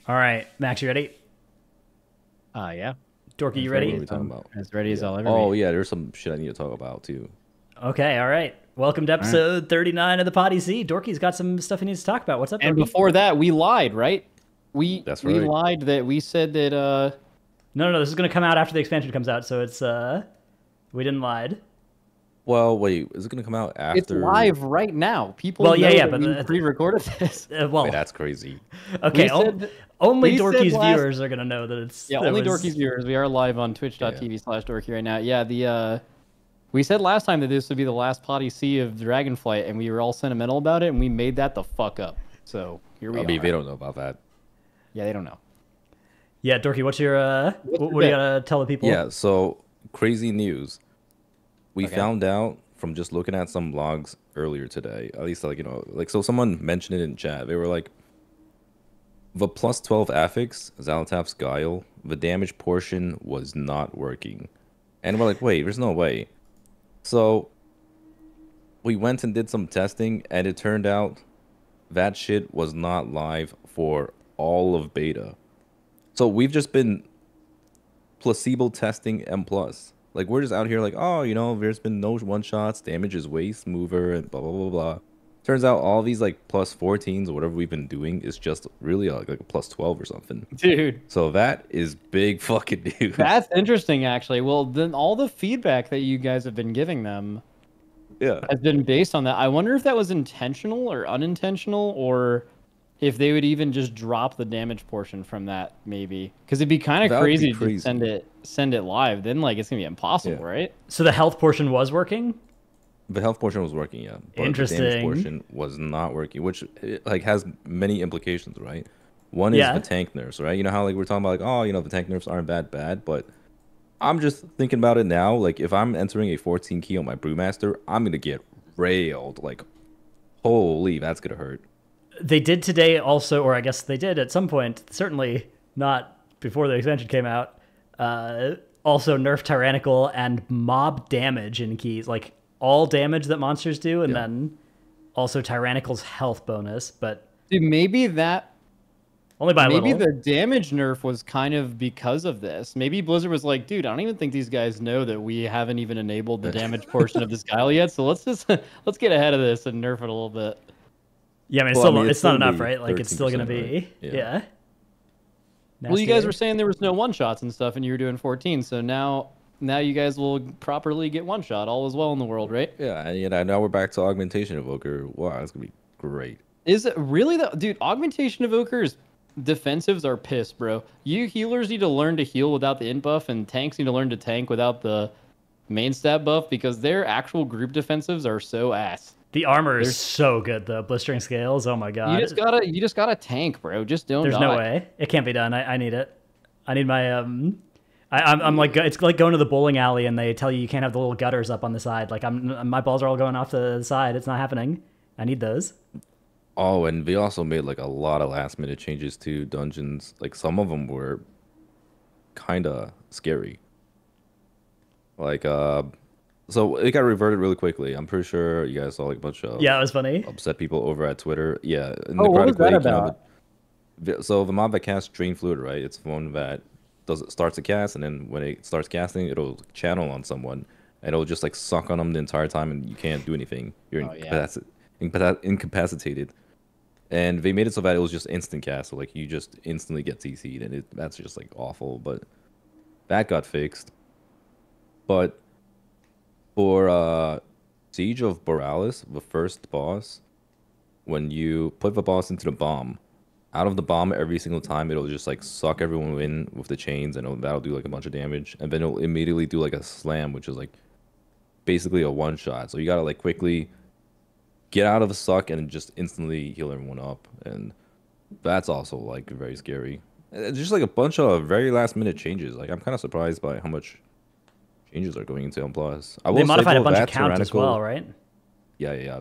All right, Max, you ready? Yeah. Dorky, you What are ready? we talking about? As ready as I'll ever Oh be. yeah, there's some shit I need to talk about too. Okay, all right. Welcome to episode 39 of the PoddyC. Dorky's got some stuff he needs to talk about. What's up, Dorky? And before that, we lied, right? That's We right. lied that we said that No, this is going to come out after the expansion comes out, so it's, we didn't lie. Well, wait, is it gonna come out after? it's live right now. People Well, know yeah, that but we pre-recorded this. Well, Wait, that's crazy. okay, we said- only we said Dorky's last- viewers are going to know that it's... Yeah, that only was- Dorky's viewers. We are live on twitch.tv/Dorky right now. Yeah, we said last time that this would be the last PoddyC of Dragonflight, and we were all sentimental about it, and we made that the fuck up. So here we I are. mean, they don't know about that. Yeah, they don't know. Yeah, Dorky, what's your, what do you got to tell the people? Yeah, so crazy news. We Okay. found out from just looking at some blogs earlier today. At least, like, so someone mentioned it in chat. They were like, the plus 12 affix, Zalatav's Guile, the damage portion was not working. And we're like, wait, there's no way. So we went and did some testing, and it turned out that shit was not live for all of beta. So we've just been placebo testing M+. Like, we're just out here like, oh, there's been no one-shots, damage is way smoother, and blah, blah, blah, blah. Turns out all these, like, plus 14s or whatever we've been doing is just really, like a plus 12 or something. Dude. So that is big fucking news. That's interesting, actually. Well, then all the feedback that you guys have been giving them Yeah. has been based on that. I wonder if that was intentional or unintentional, or if they would even just drop the damage portion from that, maybe. Because it'd be kind of That would be crazy to crazy. just send it live. Then, like, it's gonna be impossible, Yeah. right? So the health portion was working? The health portion was working, yeah. But Interesting. the damage portion was not working, which like has many implications, right? One is Yeah. the tank nerfs, right? You know how like we're talking about like, oh, the tank nerfs aren't that bad, but I'm just thinking about it now. Like if I'm entering a 14 key on my Brewmaster, I'm gonna get railed. Like, holy, that's gonna hurt. They did today also, or I guess they did at some point, certainly not before the expansion came out, also nerf tyrannical and mob damage in keys, like all damage that monsters do, and then also tyrannical's health bonus, but Dude, maybe that. only by a Maybe little. the damage nerf was kind of because of this. Maybe Blizzard was like, dude, I don't even think these guys know that we haven't even enabled the damage portion of this guile yet. So let's get ahead of this and nerf it a little bit. Yeah, I mean, Well, I mean, it's not still enough, be right? Like, it's still going to 13%, be, right? yeah. Well, you guys Nasty. were saying there was no one shots and stuff, and you were doing 14. So now you guys will properly get one shot. All is well in the world, right? Yeah, and now we're back to Augmentation Evoker. Wow, that's gonna be great. Is it really the dude? Augmentation Evokers defensives are pissed, bro. You healers need to learn to heal without the int buff, and tanks need to learn to tank without the main stat buff, because their actual group defensives are so ass. The armor is so good, though. Blistering scales, oh my god. You just gotta tank, bro. Just don't. There's die. no way. It can't be done. I need it. I need my I'm like, it's like going to the bowling alley and they tell you can't have the little gutters up on the side. Like my balls are all going off the side. It's not happening. I need those. Oh, and they also made like a lot of last minute changes to dungeons. Like some of them were kind of scary. Like so it got reverted really quickly. I'm pretty sure you guys saw like a bunch of Yeah, it was funny. upset people over at Twitter. Yeah. In Oh, what was that Quake, about? so the mob that casts Drain Fluid, right? It's the one that starts a cast, and then when it starts casting, it'll channel on someone, and it'll just like suck on them the entire time, and you can't do anything. You're incapacitated. And they made it so that it was just instant cast, so like you just instantly get CC'd, and that's just like awful. But that got fixed. But for Siege of Borealis, the first boss, when you put the boss into the bomb, out of the bomb every single time, it'll just like suck everyone in with the chains, and that'll do like a bunch of damage, and then it'll immediately do like a slam, which is like basically a one shot. So you gotta like quickly get out of the suck and just instantly heal everyone up, and that's also like very scary. It's just like a bunch of very last minute changes. Like I'm kind of surprised by how much changes are going into M+. They modified a bunch of counts as well, right? Yeah.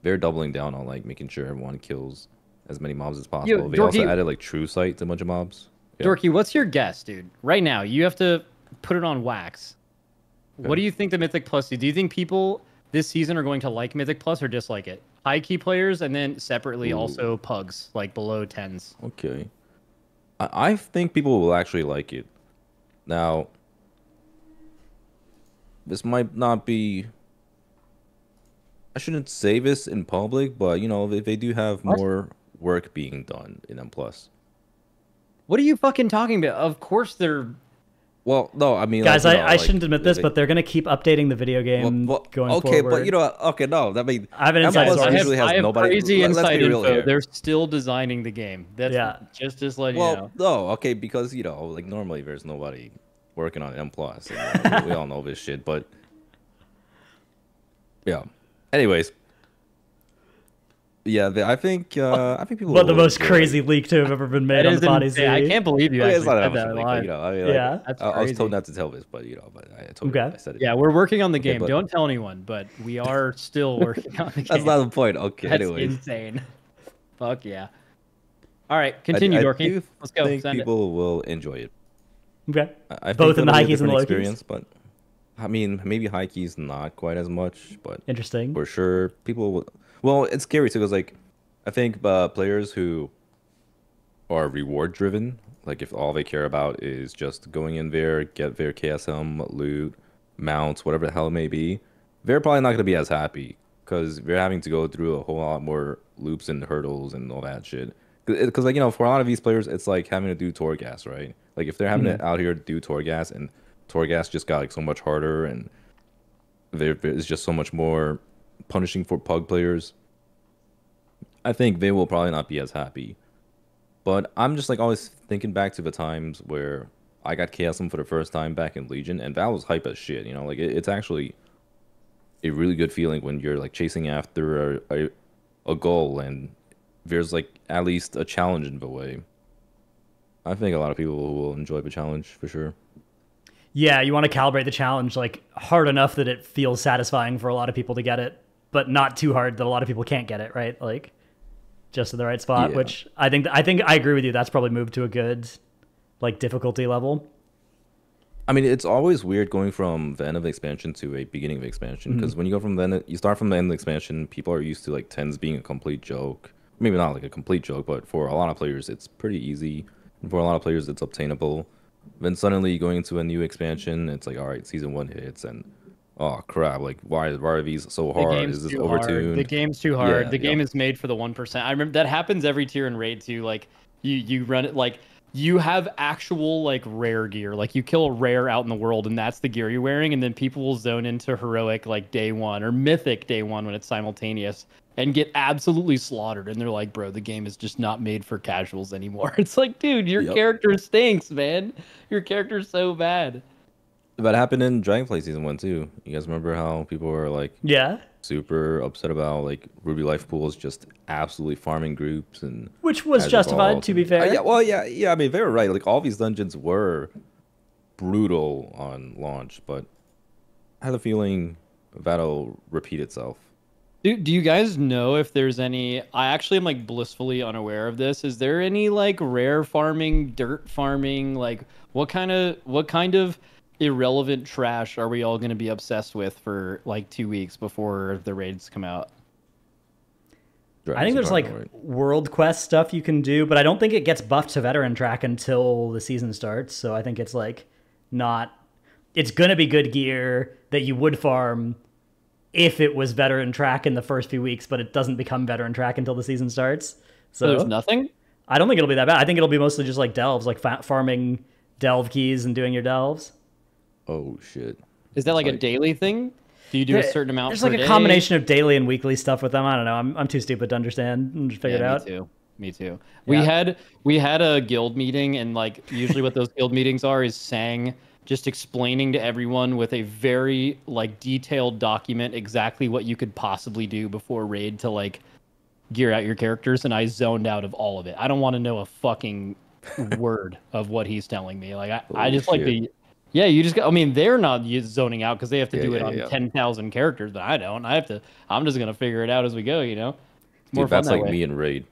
They're doubling down on like making sure everyone kills as many mobs as possible. Yo, They also Dorky- added like true sight to a bunch of mobs. Yeah. Dorky, what's your guess, dude? Right now, you have to put it on wax. What do you think the Mythic Plus do? Do you think people this season are going to like Mythic Plus or dislike it. High key players, and then separately Ooh. also pugs, like below 10s. Okay. I think people will actually like it. Now, this might not be... I shouldn't say this in public, but, you know, they do have more work being done in M+. What are you fucking talking about? Of course they're... Well, no, I mean... Guys, like, you know, I shouldn't admit this, but they're going to keep updating the video game going okay, forward. but, you know, okay, no, I mean... I have an inside source. I have crazy inside info. Here. They're still designing the game. That's just letting you know. No, okay, because, you know, like, normally there's nobody working on M+. We all know this shit, but... Yeah. Anyways... Yeah, I think people. What the most crazy leak to have ever been made on the PoddyC? I can't believe you actually said that live. You know, I mean, yeah, like, I was told not to tell this, but you know, but I told you, I said it. Yeah, we're working on the game. Don't tell anyone, but we are still working on the game. That's not the point. Okay, that's anyways. insane. Fuck yeah. All right, continue, Dorki. Let's go. I think people will enjoy it. Okay. I think both in the high keys and the low experience, keys. But I mean, maybe high keys not quite as much, but interesting for sure. People will. Well, it's scary too, because like. I think players who are reward driven, like if all they care about is just going in there, get their KSM, loot, mounts, whatever the hell it may be, they're probably not going to be as happy because they're having to go through a whole lot more loops and hurdles and all that shit. Because like, you know, for a lot of these players, it's like having to do Torghast, right? Like if they're having to out here do Torghast, and Torghast just got like so much harder, and there's just so much more punishing for pug players. I think they will probably not be as happy. But I'm just like always thinking back to the times where I got KSM for the first time back in Legion, and that was hype as shit, you know? Like it's actually a really good feeling when you're like chasing after a goal and there's like at least a challenge in the way. I think a lot of people will enjoy the challenge for sure. Yeah, you want to calibrate the challenge like hard enough that it feels satisfying for a lot of people to get it, but not too hard that a lot of people can't get it, right? Like just in the right spot, which I think I agree with you. That's probably moved to a good like difficulty level. I mean, it's always weird going from the end of the expansion to a beginning of the expansion, because when you go from the end, you start from the end of the expansion, people are used to like 10s being a complete joke. Maybe not like a complete joke, but for a lot of players, it's pretty easy. And for a lot of players, it's obtainable. Then suddenly going into a new expansion, it's like, all right, season 1 hits, and oh crap! Like, why are these so hard? Is this overtuned? The game's too hard. The game is made for the 1%. I remember that happens every tier in raid too. Like, you run it like you have actual like rare gear. Like you kill a rare out in the world, and that's the gear you're wearing. And then people will zone into heroic like day 1 or mythic day 1 when it's simultaneous, and get absolutely slaughtered. And they're like, bro, the game is just not made for casuals anymore. It's like, dude, your character stinks, man. Your character's so bad. That happened in Dragonflight season 1 too. You guys remember how people were like super upset about like Ruby Life Pools just absolutely farming groups, and which was justified, to be fair. Yeah. I mean, they were right. Like all these dungeons were brutal on launch, but I have a feeling that'll repeat itself. Do you guys know if there's any? I actually am like blissfully unaware of this. Is there any like rare farming, dirt farming? Like what kind of irrelevant trash are we all going to be obsessed with for like 2 weeks before the raids come out? I think there's like world quest stuff you can do, but I don't think it gets buffed to veteran track until the season starts. So I think it's like it's going to be good gear that you would farm if it was veteran track in the first few weeks, but it doesn't become veteran track until the season starts. So there's nothing? I don't think it'll be that bad. I think it'll be mostly just like delves, like farming delve keys and doing your delves. Oh shit! Is that like a daily thing? Do you do a certain amount? There's like a combination of daily and weekly stuff with them. I don't know. I'm too stupid to understand and just figure it out. Me too. Yeah. We had a guild meeting, and like usually what those guild meetings are is Sang just explaining to everyone with a very like detailed document exactly what you could possibly do before raid to like gear out your characters, and I zoned out of all of it. I don't want to know a fucking word of what he's telling me. Like I just like the. Yeah, you just got. I mean, they're not zoning out because they have to do it on 10,000 characters, but I don't. I'm just gonna figure it out as we go. You know, it's more fun that's that like way. me in raid,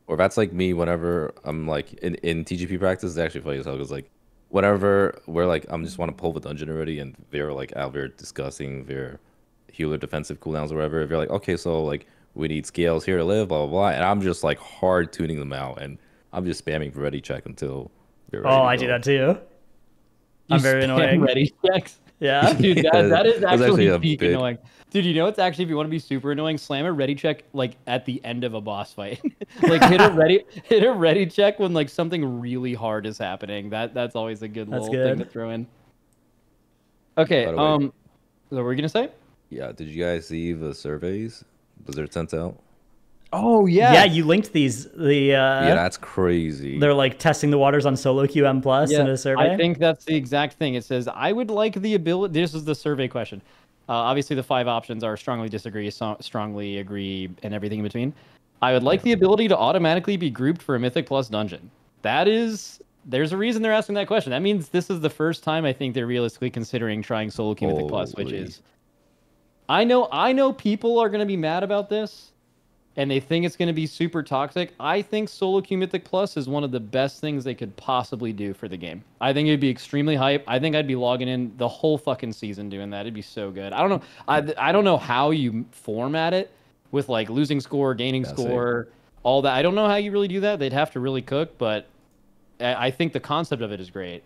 or that's like me whenever I'm like in TGP practice. It's actually funny as hell because like whenever we're like I'm just want to pull the dungeon already, and they're like out there discussing their healer defensive cooldowns or whatever. If you're like, okay, so like we need scales here to live, blah blah blah, and I'm just like hard tuning them out, and I'm just spamming for ready check until you're ready. Oh, to I go. do that too. You I'm very spam annoying. ready checks. Yeah. Dude, Yeah, that is that's actually actually a peak bit- annoying. Dude, you know what's actually, if you want to be super annoying, slam a ready check like at the end of a boss fight. Like hit a ready check when like something really hard is happening. That's always a good That's little thing good. to throw in. Okay, By the way- what were we gonna say? Yeah, did you guys see the surveys? Blizzard sent out. Oh yeah. Yeah, you linked these. Yeah, that's crazy. They're like testing the waters on Solo QM Plus in a survey. I think that's the exact thing. It says, I would like the ability. This is the survey question. Obviously, the 5 options are strongly disagree, strongly agree, and everything in between. I would like the ability to automatically be grouped for a Mythic Plus dungeon. There's a reason they're asking that question. That means this is the first time I think they're realistically considering trying Solo Q Mythic Plus, which Holy. is. I know people are going to be mad about this. And they think it's going to be super toxic. I think Solo Q Mythic Plus is one of the best things they could possibly do for the game. I think it'd be extremely hype. I think I'd be logging in the whole fucking season doing that. It'd be so good. I don't know. I don't know how you format it with like losing score, gaining score, all that. I don't know how you really do that. They'd have to really cook, but I think the concept of it is great.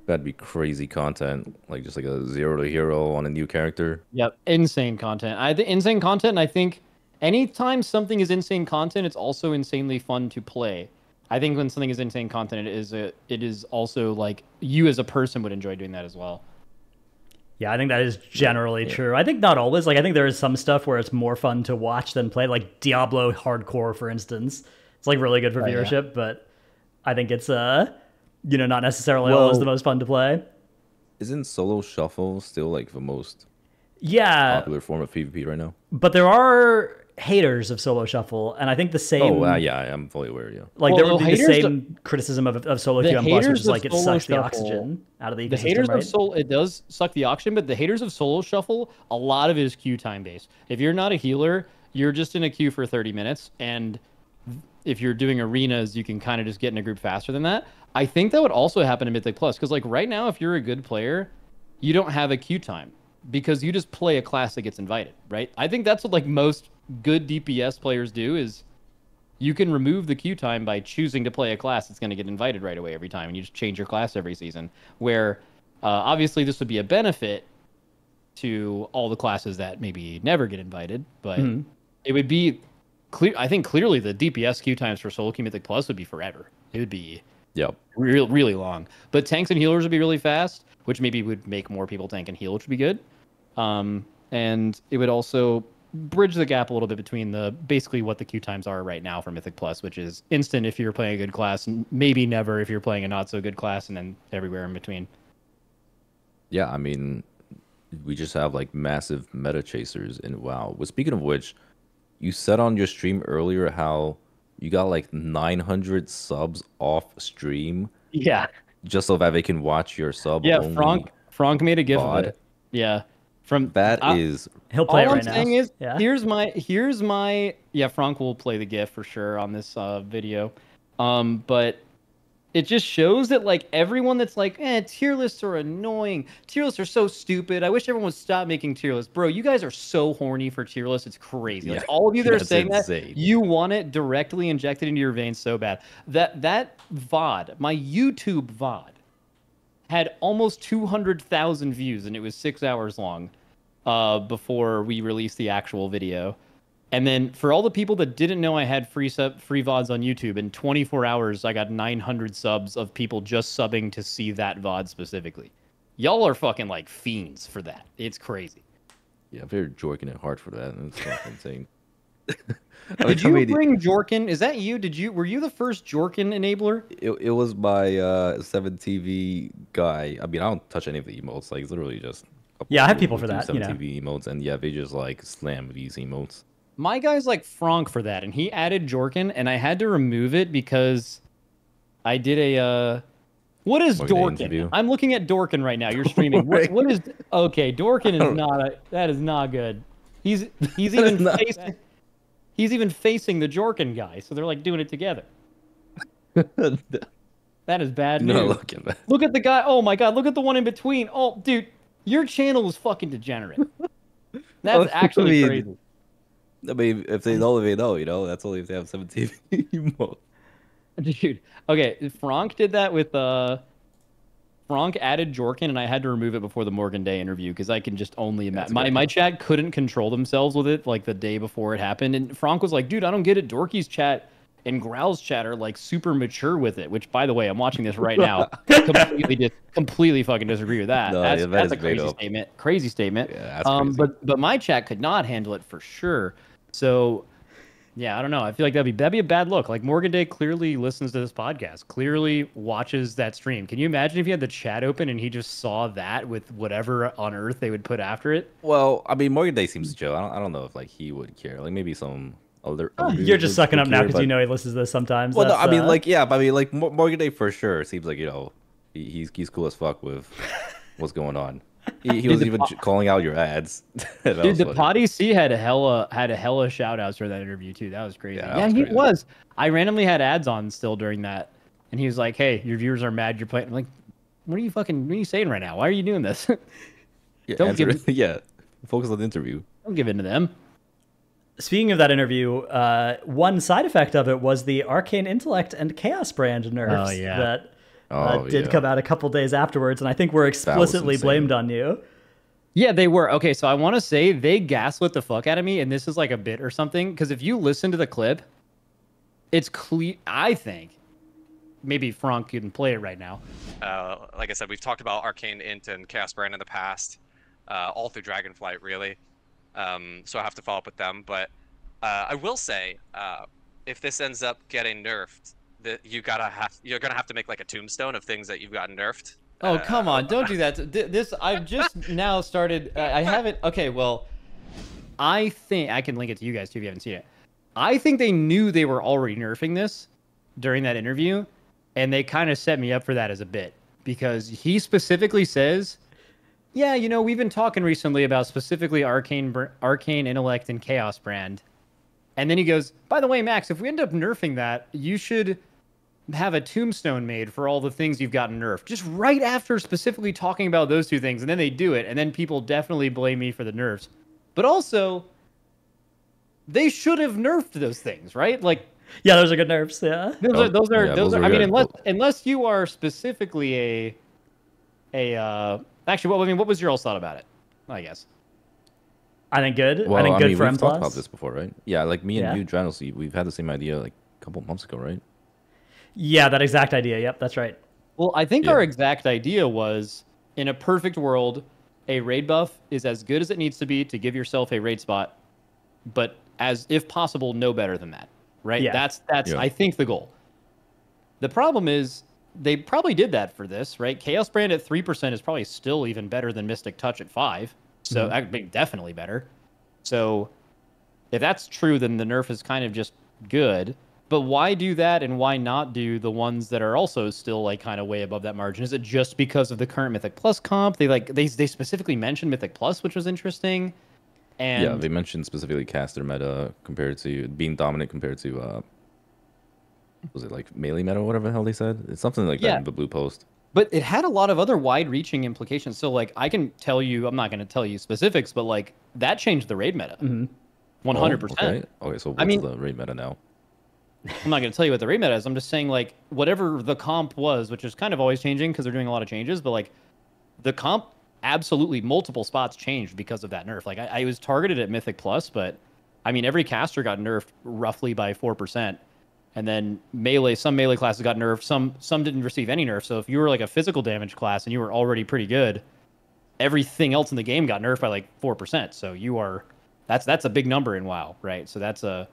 That'd be crazy content, like just like a 0 to hero on a new character. Yep, insane content. Insane content, and I think anytime something is insane content, it's also insanely fun to play. I think when something is insane content, it is also like you as a person would enjoy doing that as well. Yeah, I think that is generally true. I think not always. Like, I think there is some stuff where it's more fun to watch than play. Like Diablo Hardcore, for instance. It's like really good for viewership, but I think it's not necessarily always the most fun to play. Isn't solo shuffle still like the most popular form of PvP right now? But there are haters of solo shuffle, and I think the same. Oh, yeah, I'm fully aware. Yeah, Like Well, there would the be the haters same criticism of solo the QM Plus, which haters is like of it solo sucks the shuffle- oxygen out of the ecosystem. The haters right? of Solo, it does suck the oxygen, but the haters of Solo Shuffle, a lot of it is queue time based. If you're not a healer, you're just in a queue for 30 minutes, and if you're doing arenas, you can kind of just get in a group faster than that. I think that would also happen in Mythic Plus, because like right now, if you're a good player, you don't have a queue time because you just play a class that gets invited, right? I think that's what like most good DPS players do is you can remove the queue time by choosing to play a class that's going to get invited right away every time, and you just change your class every season. Where obviously this would be a benefit to all the classes that maybe never get invited, but it would be clear. I think clearly the DPS queue times for Solo Q Mythic Plus would be forever. It would be really long. But tanks and healers would be really fast, which maybe would make more people tank and heal, which would be good. And it would also bridge the gap a little bit between basically what the queue times are right now for Mythic Plus, which is instant if you're playing a good class, and maybe never if you're playing a not so good class, and then everywhere in between. Yeah, I mean, we just have like massive meta chasers in WoW. Well, speaking of which, you said on your stream earlier how you got like 900 subs off stream Yeah. just so that they can watch your sub. Yeah, only Frank made a gif of VOD. it. Yeah. From That is He'll play all it I'm right now. saying is, Yeah. here's my Frank will play the GIF for sure on this video. But it just shows that like everyone that's like, tier lists are annoying. Tier lists are so stupid. I wish everyone would stop making tier lists. Bro, you guys are so horny for tier lists. It's crazy. Like Yeah, all of you that are that's saying insane. that, you want it directly injected into your veins so bad. That VOD, my YouTube VOD, had almost 200,000 views, and it was 6 hours long before we released the actual video. And then for all the people that didn't know I had free VODs on YouTube, in 24 hours, I got 900 subs of people just subbing to see that VOD specifically. Y'all are fucking like fiends for that. It's crazy. Yeah, they're jorking it hard for that. And it's fucking insane. Did you bring Jorkin? Is that you? Were you the first Jorkin enabler? It was my 7TV guy. I mean, I don't touch any of the emotes. Like, it's literally just. Yeah, I have people who for do that, you know. 7TV emotes, and yeah, they just like slam these emotes. My guy's like Frank for that, and he added Jorkin, and I had to remove it because I did a. What is Like an Dorkin? interview? I'm looking at Dorkin right now. You're streaming. What is? Okay, Dorkin is not. That is not good. He's even facing. He's even facing the Jorkin guy, so they're like doing it together. That is bad news. No, look at that. Look at the guy. Oh my god, look at the one in between. Oh, dude, your channel is fucking degenerate. That's actually I mean, crazy. I mean, if they know, they know. You know, that's only if they have 17 emotes. Dude, okay, Fronk did that with Fronk added Jorkin, and I had to remove it before the Morgan Day interview because I can just only imagine. My chat couldn't control themselves with it like the day before it happened, and Fronk was like, "Dude, I don't get it. Dorki's chat and Growl's chat are like super mature with it." Which, by the way, I'm watching this right now. completely fucking disagree with that. No, That's a crazy statement. Crazy statement. Yeah, that's crazy. But my chat could not handle it for sure. So. Yeah, I don't know. I feel like that'd be a bad look. Like Morgan Day clearly listens to this podcast, clearly watches that stream. Can you imagine if he had the chat open and he just saw that with whatever on earth they would put after it? Well, I mean, Morgan Day seems chill. I don't know if like he would care. Like maybe some other. You're just sucking up now because you know he listens to this sometimes. Well, no, I mean, like yeah, but I mean, like Morgan Day for sure seems like he's cool as fuck with what's going on. He was even calling out your ads. Dude, the PoddyC had a hella shout outs for that interview too. That was crazy. Yeah, he was. I randomly had ads on still during that, and he was like, "Hey, your viewers are mad you're playing." I'm like, what are you saying right now? Why are you doing this? Yeah, focus on the interview. Don't give in to them. Speaking of that interview, one side effect of it was the Arcane Intellect and Chaos Brand nerfs that did come out a couple days afterwards, and I think were explicitly blamed on you. Yeah, they were. Okay, so I want to say they gaslit the fuck out of me, and this is like a bit or something, because if you listen to the clip, it's clear. I think maybe Frank can play it right now. Like I said, we've talked about Arcane Int and Chaos Brand in the past, all through Dragonflight, really. So I have to follow up with them. But I will say, if this ends up getting nerfed, you're gonna have to make like a tombstone of things that you've gotten nerfed. Oh, come on, don't do that. This I've just now started. I haven't. Okay, well, I think I can link it to you guys too if you haven't seen it. I think they knew they were already nerfing this during that interview, and they kind of set me up for that as a bit, because he specifically says, "Yeah, you know, we've been talking recently about specifically Arcane Intellect and Chaos Brand," and then he goes, "By the way, Max, if we end up nerfing that, you should have a tombstone made for all the things you've gotten nerfed." Just right after specifically talking about those two things, and then they do it, and then people definitely blame me for the nerfs. But also, they should have nerfed those things, right? Like, yeah, those are good nerfs. Yeah, those are. I mean, unless you are specifically actually, well, I mean, what was your all's thought about it? I guess. I think good. Well, I think good mean, for we've M+. talked about this before, right? Yeah, like me and you, Dratnos, we've had the same idea like a couple months ago, right? Yeah, that exact idea. Yep, that's right. Well, I think our exact idea was, in a perfect world, a raid buff is as good as it needs to be to give yourself a raid spot, but as if possible, no better than that, right? Yeah. That's I think the goal. The problem is they probably did that for this, right? Chaos Brand at 3% is probably still even better than Mystic Touch at 5%, so definitely better. So if that's true, then the nerf is kind of just good. But why do that, and why not do the ones that are also still like kind of way above that margin? Is it just because of the current Mythic Plus comp? They specifically mentioned Mythic Plus, which was interesting. And yeah, they mentioned specifically caster meta compared to being dominant compared to was it like melee meta or whatever the hell they said? It's something like that in the blue post. But it had a lot of other wide-reaching implications. So like I can tell you, I'm not going to tell you specifics, but like that changed the raid meta, 100%. Okay, so what's the raid meta now? I'm not going to tell you what the raid meta is. I'm just saying, like, whatever the comp was, which is kind of always changing because they're doing a lot of changes, but, like, the comp, absolutely multiple spots changed because of that nerf. Like, I was targeted at Mythic Plus, but, I mean, every caster got nerfed roughly by 4%. And then some melee classes got nerfed, some didn't receive any nerf. So if you were, like, a physical damage class and you were already pretty good, everything else in the game got nerfed by, like, 4%. So you are... That's a big number in WoW, right? So that's a...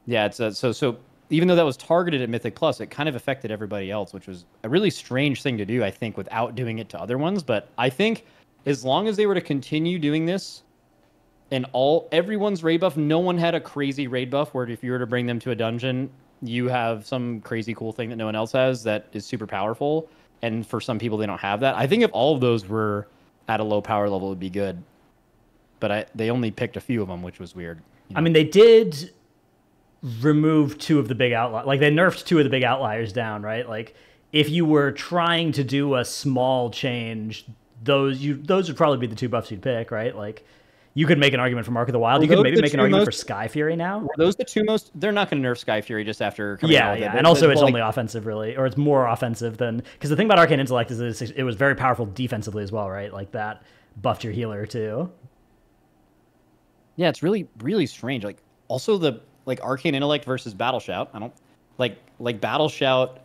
Yeah, it's so even though that was targeted at Mythic Plus, it kind of affected everybody else, which was a really strange thing to do, I think, without doing it to other ones. But I think as long as they were to continue doing this, and everyone's raid buff, no one had a crazy raid buff where if you were to bring them to a dungeon, you have some crazy cool thing that no one else has that is super powerful. And for some people, they don't have that. I think if all of those were at a low power level, it would be good. But they only picked a few of them, which was weird. I mean, they did remove two of the big outliers. Like, they nerfed two of the big outliers down, right? Like, if you were trying to do a small change, those would probably be the two buffs you'd pick, right? Like, You could make an argument for Mark of the Wild. Were You could those maybe the make an two argument for most- Sky Fury now. Were those the two most? They're not going to nerf Sky Fury just after coming out Yeah, with yeah, it. and also it's like, only offensive, really, or it's more offensive than because the thing about Arcane Intellect is it was very powerful defensively as well, right? Like that buffed your healer too. Yeah, it's really, really strange. Like, also the Arcane Intellect versus Battle Shout. I don't like Battle Shout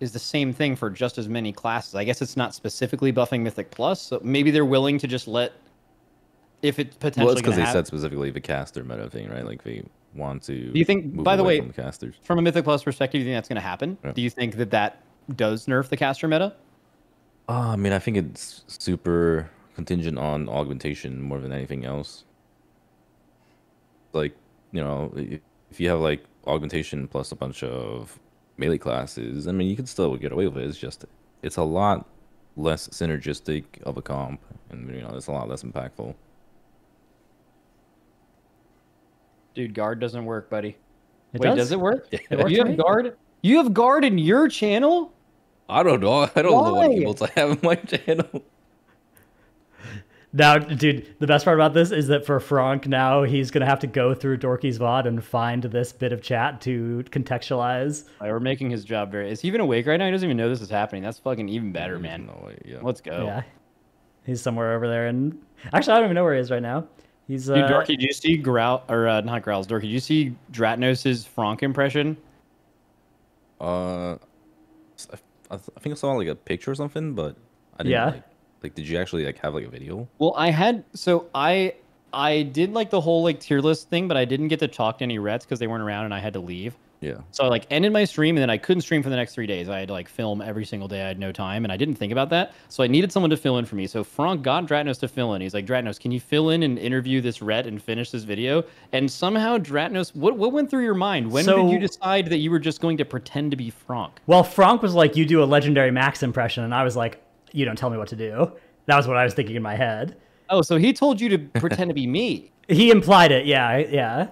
is the same thing for just as many classes. I guess it's not specifically buffing Mythic Plus, so maybe they're willing to just let if it's potentially. Well, it's because they said specifically the caster meta thing, right? Like they want to. Do you think? Move by the away way, from the casters. from a Mythic Plus perspective, do you think that's going to happen? Yeah. Do you think that does nerf the caster meta? I mean, I think it's super contingent on augmentation more than anything else. Like, you know, if you have like augmentation plus a bunch of melee classes, I mean, you can still get away with it. It's just, it's a lot less synergistic of a comp, and you know, it's a lot less impactful. Dude, Gard doesn't work, buddy. It Wait, does? does it work? It works You for have me? Guard? You have Guard in your channel? I don't know. I don't know what Why? emotes I have in my channel. Now, dude, the best part about this is that for Fronk now, he's going to have to go through Dorky's VOD and find this bit of chat to contextualize. We're making his job very... Is he even awake right now? He doesn't even know this is happening. That's fucking even better, man. No way. Yeah. Let's go. Yeah. He's somewhere over there. And actually, I don't even know where he is right now. He's Dude, Dorky, did you see not Growls, Dorky, did you see Dratnos' Fronk impression? I think I saw like a picture or something, but I didn't. Yeah. Like, did you actually like have like a video? Well, I did like the whole like tier list thing, but I didn't get to talk to any rets because they weren't around and I had to leave. Yeah. So I like ended my stream and then I couldn't stream for the next 3 days. I had to like film every single day. I had no time and I didn't think about that. So I needed someone to fill in for me. So Fronk got Dratnos to fill in. He's like, Dratnos, can you fill in and interview this ret and finish this video? And somehow Dratnos, what went through your mind? When did you decide that you were just going to pretend to be Fronk? Well, Fronk was like, you do a legendary Max impression. And I was like, you don't tell me what to do. That was what I was thinking in my head. Oh, so he told you to pretend to be me. He implied it. Yeah. Yeah.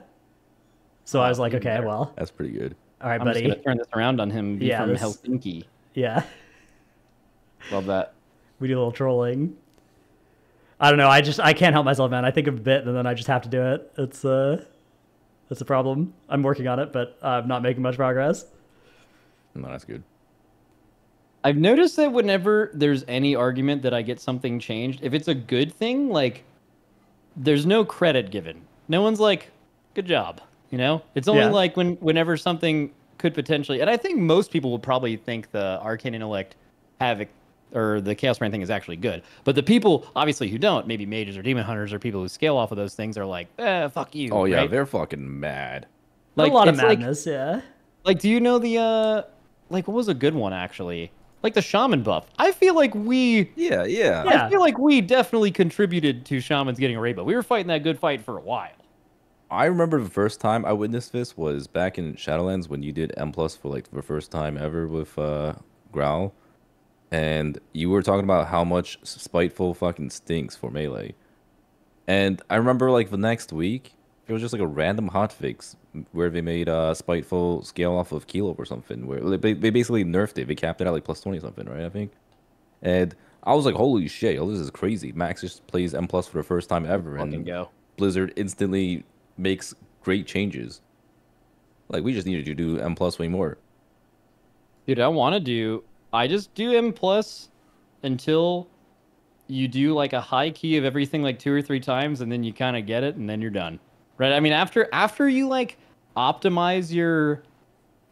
So I was like, okay, well, That's pretty good. all right, I'm buddy. just going to turn this around on him Yeah, from this- Helsinki. Yeah. Love that. We do a little trolling. I don't know. I can't help myself, man. I think of a bit and then I just have to do it. It's a problem. I'm working on it, but I'm not making much progress. No, that's good. I've noticed that whenever there's any argument that I get something changed, if it's a good thing, like, there's no credit given. No one's like, good job, you know? It's only Yeah. like whenever something could potentially... And I think most people would probably think the Arcane Intellect Havoc or the Chaos Brand thing is actually good. But the people, obviously, who don't, maybe mages or demon hunters or people who scale off of those things are like, fuck you. Oh yeah, right? they're fucking mad. Like, a lot of it's like- madness, yeah. Like, do you know the, like, what was a good one, actually? Like the Shaman buff. I feel like we... Yeah. Yeah. I feel like we definitely contributed to Shamans getting a raid, but we were fighting that good fight for a while. I remember the first time I witnessed this was back in Shadowlands when you did M+ for like the first time ever with Growl. And you were talking about how much Spiteful fucking stinks for melee. And I remember like the next week, it was just like a random hotfix where they made Spiteful scale off of Kilo or something. Where they basically nerfed it. They capped it at like plus 20 something, right? I think. And I was like, holy shit, this is crazy. Max just plays M+ for the first time ever. Fucking And go. Blizzard instantly makes great changes. Like, we just needed to do M+ way more. Dude, I just do M+ until you do like a high key of everything like 2 or 3 times and then you kind of get it and then you're done. Right? I mean, after you like optimize your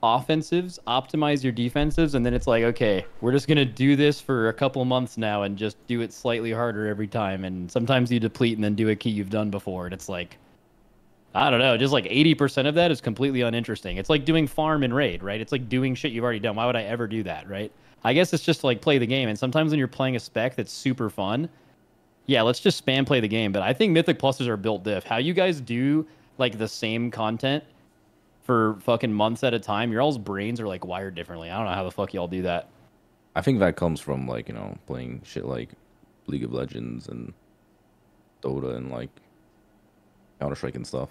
offensives, optimize your defensives, and then it's like, okay, we're just going to do this for a couple months now and just do it slightly harder every time. And sometimes you deplete and then do a key you've done before. And it's like, I don't know, just like 80% of that is completely uninteresting. It's like doing farm and raid, right? It's like doing shit you've already done. Why would I ever do that, right? I guess it's just to like play the game. And sometimes when you're playing a spec that's super fun, yeah, let's just spam play the game. But I think Mythic Pluses are built diff. How you guys do like the same content for fucking months at a time, your all's brains are like wired differently. I don't know how the fuck y'all do that. I think that comes from like, you know, playing shit like League of Legends and Dota and like Counter-Strike and stuff.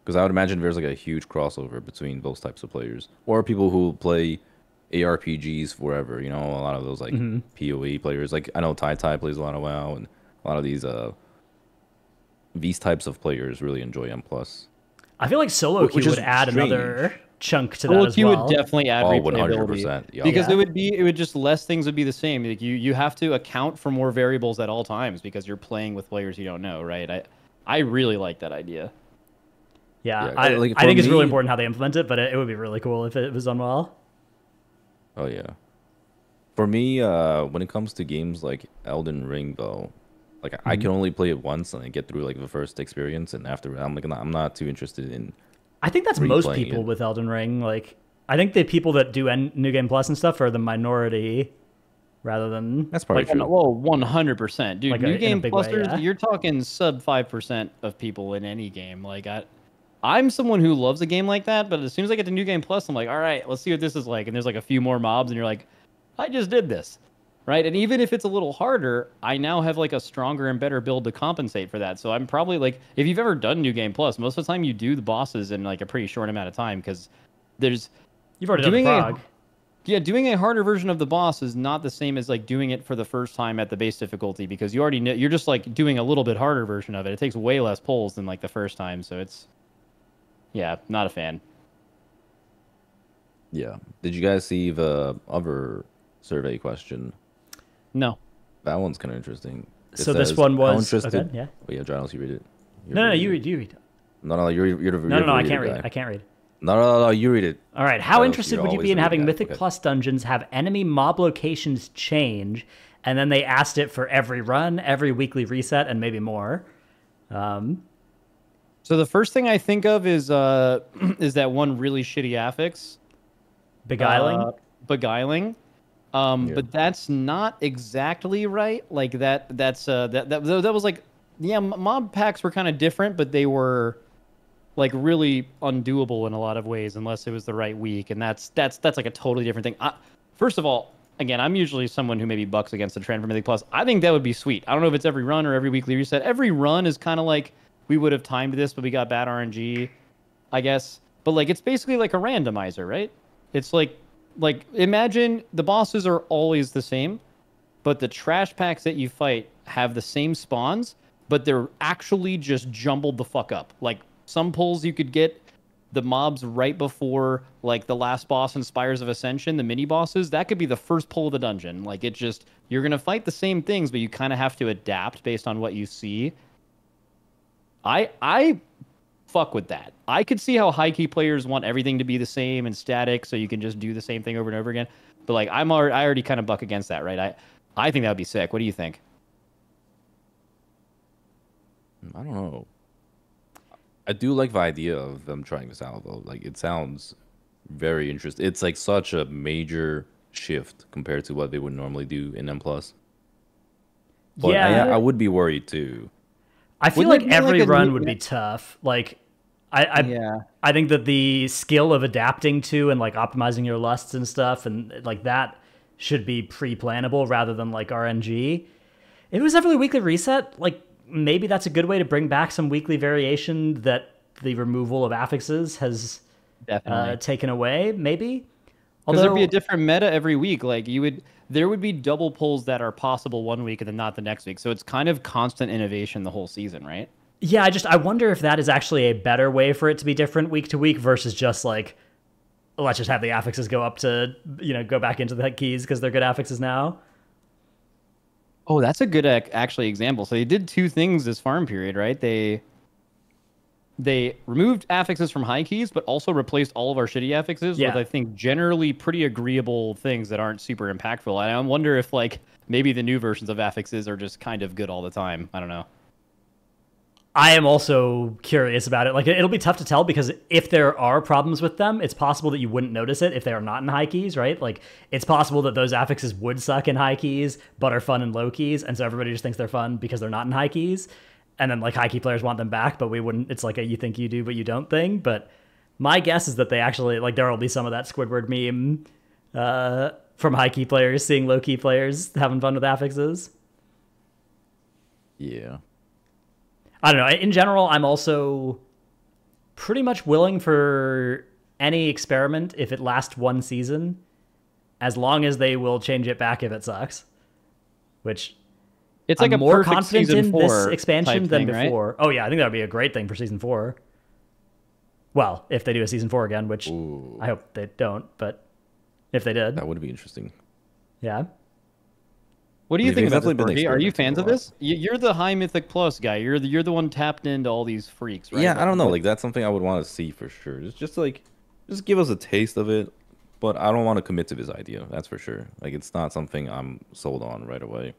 Because I would imagine there's like a huge crossover between those types of players. Or people who play ARPGs forever, you know, a lot of those like PoE players. Like I know Tai plays a lot of WoW and a lot of these these types of players really enjoy M+. I feel like solo Which queue is would add strange. another chunk to that Well, as you well. would definitely add Oh, replayability 100%. Yeah. because Yeah. it would just less things would be the same. Like you have to account for more variables at all times because you're playing with players you don't know, right? I really like that idea. Yeah, Yeah, I like, think it's for really me- important how they implement it, but it would be really cool if it was done well. Oh yeah. For me, when it comes to games like Elden Ring, though, like I can only play it once and I get through like the first experience, and after I'm like I'm not too interested in. I think that's most Replaying people it. with Elden Ring. Like, I think the people that do New Game Plus and stuff are the minority, rather than That's probably Like, true. well, 100%, dude. Like New in a game big way, clusters, yeah. you're talking sub 5% of people in any game. Like I'm someone who loves a game like that, but as soon as I get to New Game Plus, I'm like, all right, let's see what this is like. And there's like a few more mobs, and you're like, I just did this, right? And even if it's a little harder, I now have like a stronger and better build to compensate for that. So I'm probably like, if you've ever done New Game Plus, most of the time you do the bosses in like a pretty short amount of time because there's you've already done the doing a- frog. yeah, doing a harder version of the boss is not the same as like doing it for the first time at the base difficulty because you already know you're just like doing a little bit harder version of it. It takes way less pulls than like the first time, so it's yeah, not a fan. Yeah. Did you guys see the other survey question? No. That one's kind of interesting. It So this says, one "How was interested?" okay, yeah. Oh, yeah, Dratnos, you read it. No, you read. You read. No, you're the No, I reader can't read. guy. I can't read. No, you read it. All right. How Oh, interested you're would you always be in the having reader guy. Mythic Okay. Plus dungeons have enemy mob locations change, and then they asked it for every run, every weekly reset, and maybe more? So the first thing I think of is that one really shitty affix. Beguiling. Beguiling. Yeah. But that's not exactly right. Like that's that was like yeah, mob packs were kind of different, but they were like really undoable in a lot of ways unless it was the right week, and that's like a totally different thing. First of all, again, I'm usually someone who maybe bucks against the trend for Mythic Plus. I think that would be sweet. I don't know if it's every run or every weekly reset. Every run is kind of like we would have timed this, but we got bad RNG, I guess. But like it's basically like a randomizer, right? It's like imagine the bosses are always the same, but the trash packs that you fight have the same spawns, but they're actually just jumbled the fuck up. Like some pulls you could get the mobs right before like the last boss in Spires of Ascension, the mini bosses, that could be the first pull of the dungeon. Like it just you're gonna fight the same things, but you kind of have to adapt based on what you see. I fuck with that. I could see how high key players want everything to be the same and static, so you can just do the same thing over and over again. But like I already kind of buck against that, right? I think that would be sick. What do you think? I don't know. I do like the idea of them trying this out, though. Like, it sounds very interesting. It's like such a major shift compared to what they would normally do in M+. But Yeah. I would be worried, too. I feel Wouldn't like it be every like a run new- would be tough. Like, I Yeah. I think that the skill of adapting to and like optimizing your lusts and stuff and like that should be pre-plannable rather than like RNG. If it was every weekly reset, like maybe that's a good way to bring back some weekly variation that the removal of affixes has Definitely. taken away. Maybe. Because there'd be a Although- different meta every week. Like there would be double pulls that are possible one week and then not the next week. So it's kind of constant innovation the whole season, right? Yeah, I wonder if that is actually a better way for it to be different week to week versus just like, let's just have the affixes go up to, go back into the keys because they're good affixes now. Oh, that's a good actually example. So they did two things this farm period, right? They removed affixes from high keys, but also replaced all of our shitty affixes Yeah. with, I think, generally pretty agreeable things that aren't super impactful. And I wonder if like maybe the new versions of affixes are just kind of good all the time. I don't know. I am also curious about it. Like, it'll be tough to tell because if there are problems with them, it's possible that you wouldn't notice it if they are not in high keys, right? Like, it's possible that those affixes would suck in high keys, but are fun in low keys, and so everybody just thinks they're fun because they're not in high keys. And then, like, high key players want them back, but we wouldn't. It's like a you think you do, but you don't thing. But my guess is that they actually, like, there will be some of that Squidward meme from high key players seeing low key players having fun with affixes. Yeah. I don't know. In general, I'm also pretty much willing for any experiment if it lasts one season, as long as they will change it back if it sucks. Which, It's like I'm a more perfect confident season in this 4 expansion type than thing, right? before. Oh yeah, I think that would be a great thing for season 4. Well, if they do a season 4 again, which Ooh, I hope they don't, but if they did, that would be interesting. yeah. What do you I mean, think they've about this, definitely been Dorki? Are you experimenting fans a of lot. this? You're the high Mythic Plus guy. You're the one tapped into all these freaks, right? Yeah, I don't know. What- Like that's something I would want to see for sure. Just like, just give us a taste of it. But I don't want to commit to this idea. That's for sure. Like it's not something I'm sold on right away.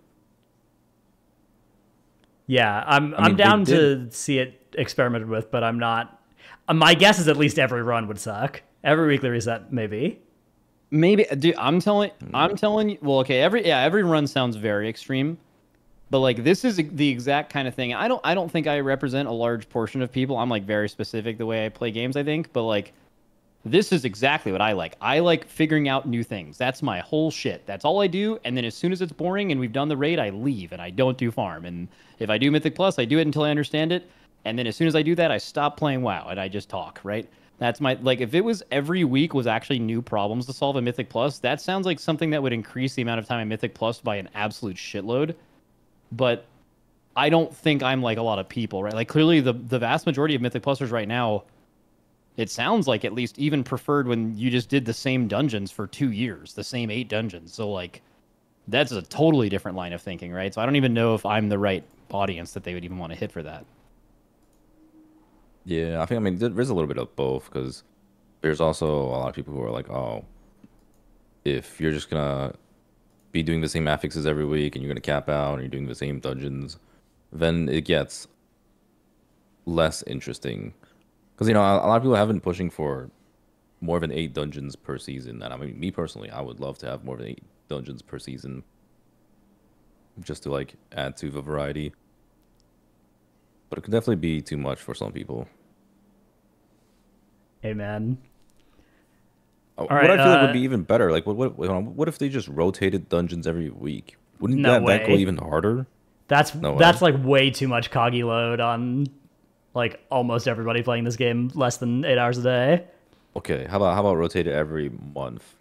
Yeah, I'm mean, they down did- to see it experimented with, but I'm not. My guess is at least every run would suck. Every weekly reset, maybe. Maybe, dude. I'm telling you. Well, okay. Every run sounds very extreme, but like this is the exact kind of thing. I don't think I represent a large portion of people. I'm like very specific the way I play games, I think, but like this is exactly what I like. I like figuring out new things. That's my whole shit. That's all I do. And then as soon as it's boring and we've done the raid, I leave and I don't do farm. And if I do Mythic Plus, I do it until I understand it. And then as soon as I do that, I stop playing WoW and I just talk, right? That's my, like, if it was every week was actually new problems to solve in Mythic Plus, that sounds like something that would increase the amount of time in Mythic Plus by an absolute shitload. But I don't think I'm like a lot of people, right? Like clearly the vast majority of Mythic Plusers right now, it sounds like at least even preferred when you just did the same dungeons for 2 years, the same 8 dungeons. So like that's a totally different line of thinking, right? So I don't even know if I'm the right audience that they would even want to hit for that. Yeah, I mean, there's a little bit of both because there's also a lot of people who are like, oh, if you're just gonna be doing the same affixes every week and you're gonna cap out and you're doing the same dungeons, then it gets less interesting. Because, you know, a lot of people have been pushing for more than 8 dungeons per season. And I mean, me personally, I would love to have more than 8 dungeons per season just to, like, add to the variety. But it could definitely be too much for some people. Hey, man. What right, I feel like would be even better, like, what if they just rotated dungeons every week? Wouldn't No that go way. even harder? That's No way. that's like way too much coggy load on like almost everybody playing this game less than 8 hours a day. Okay, how about rotated every month?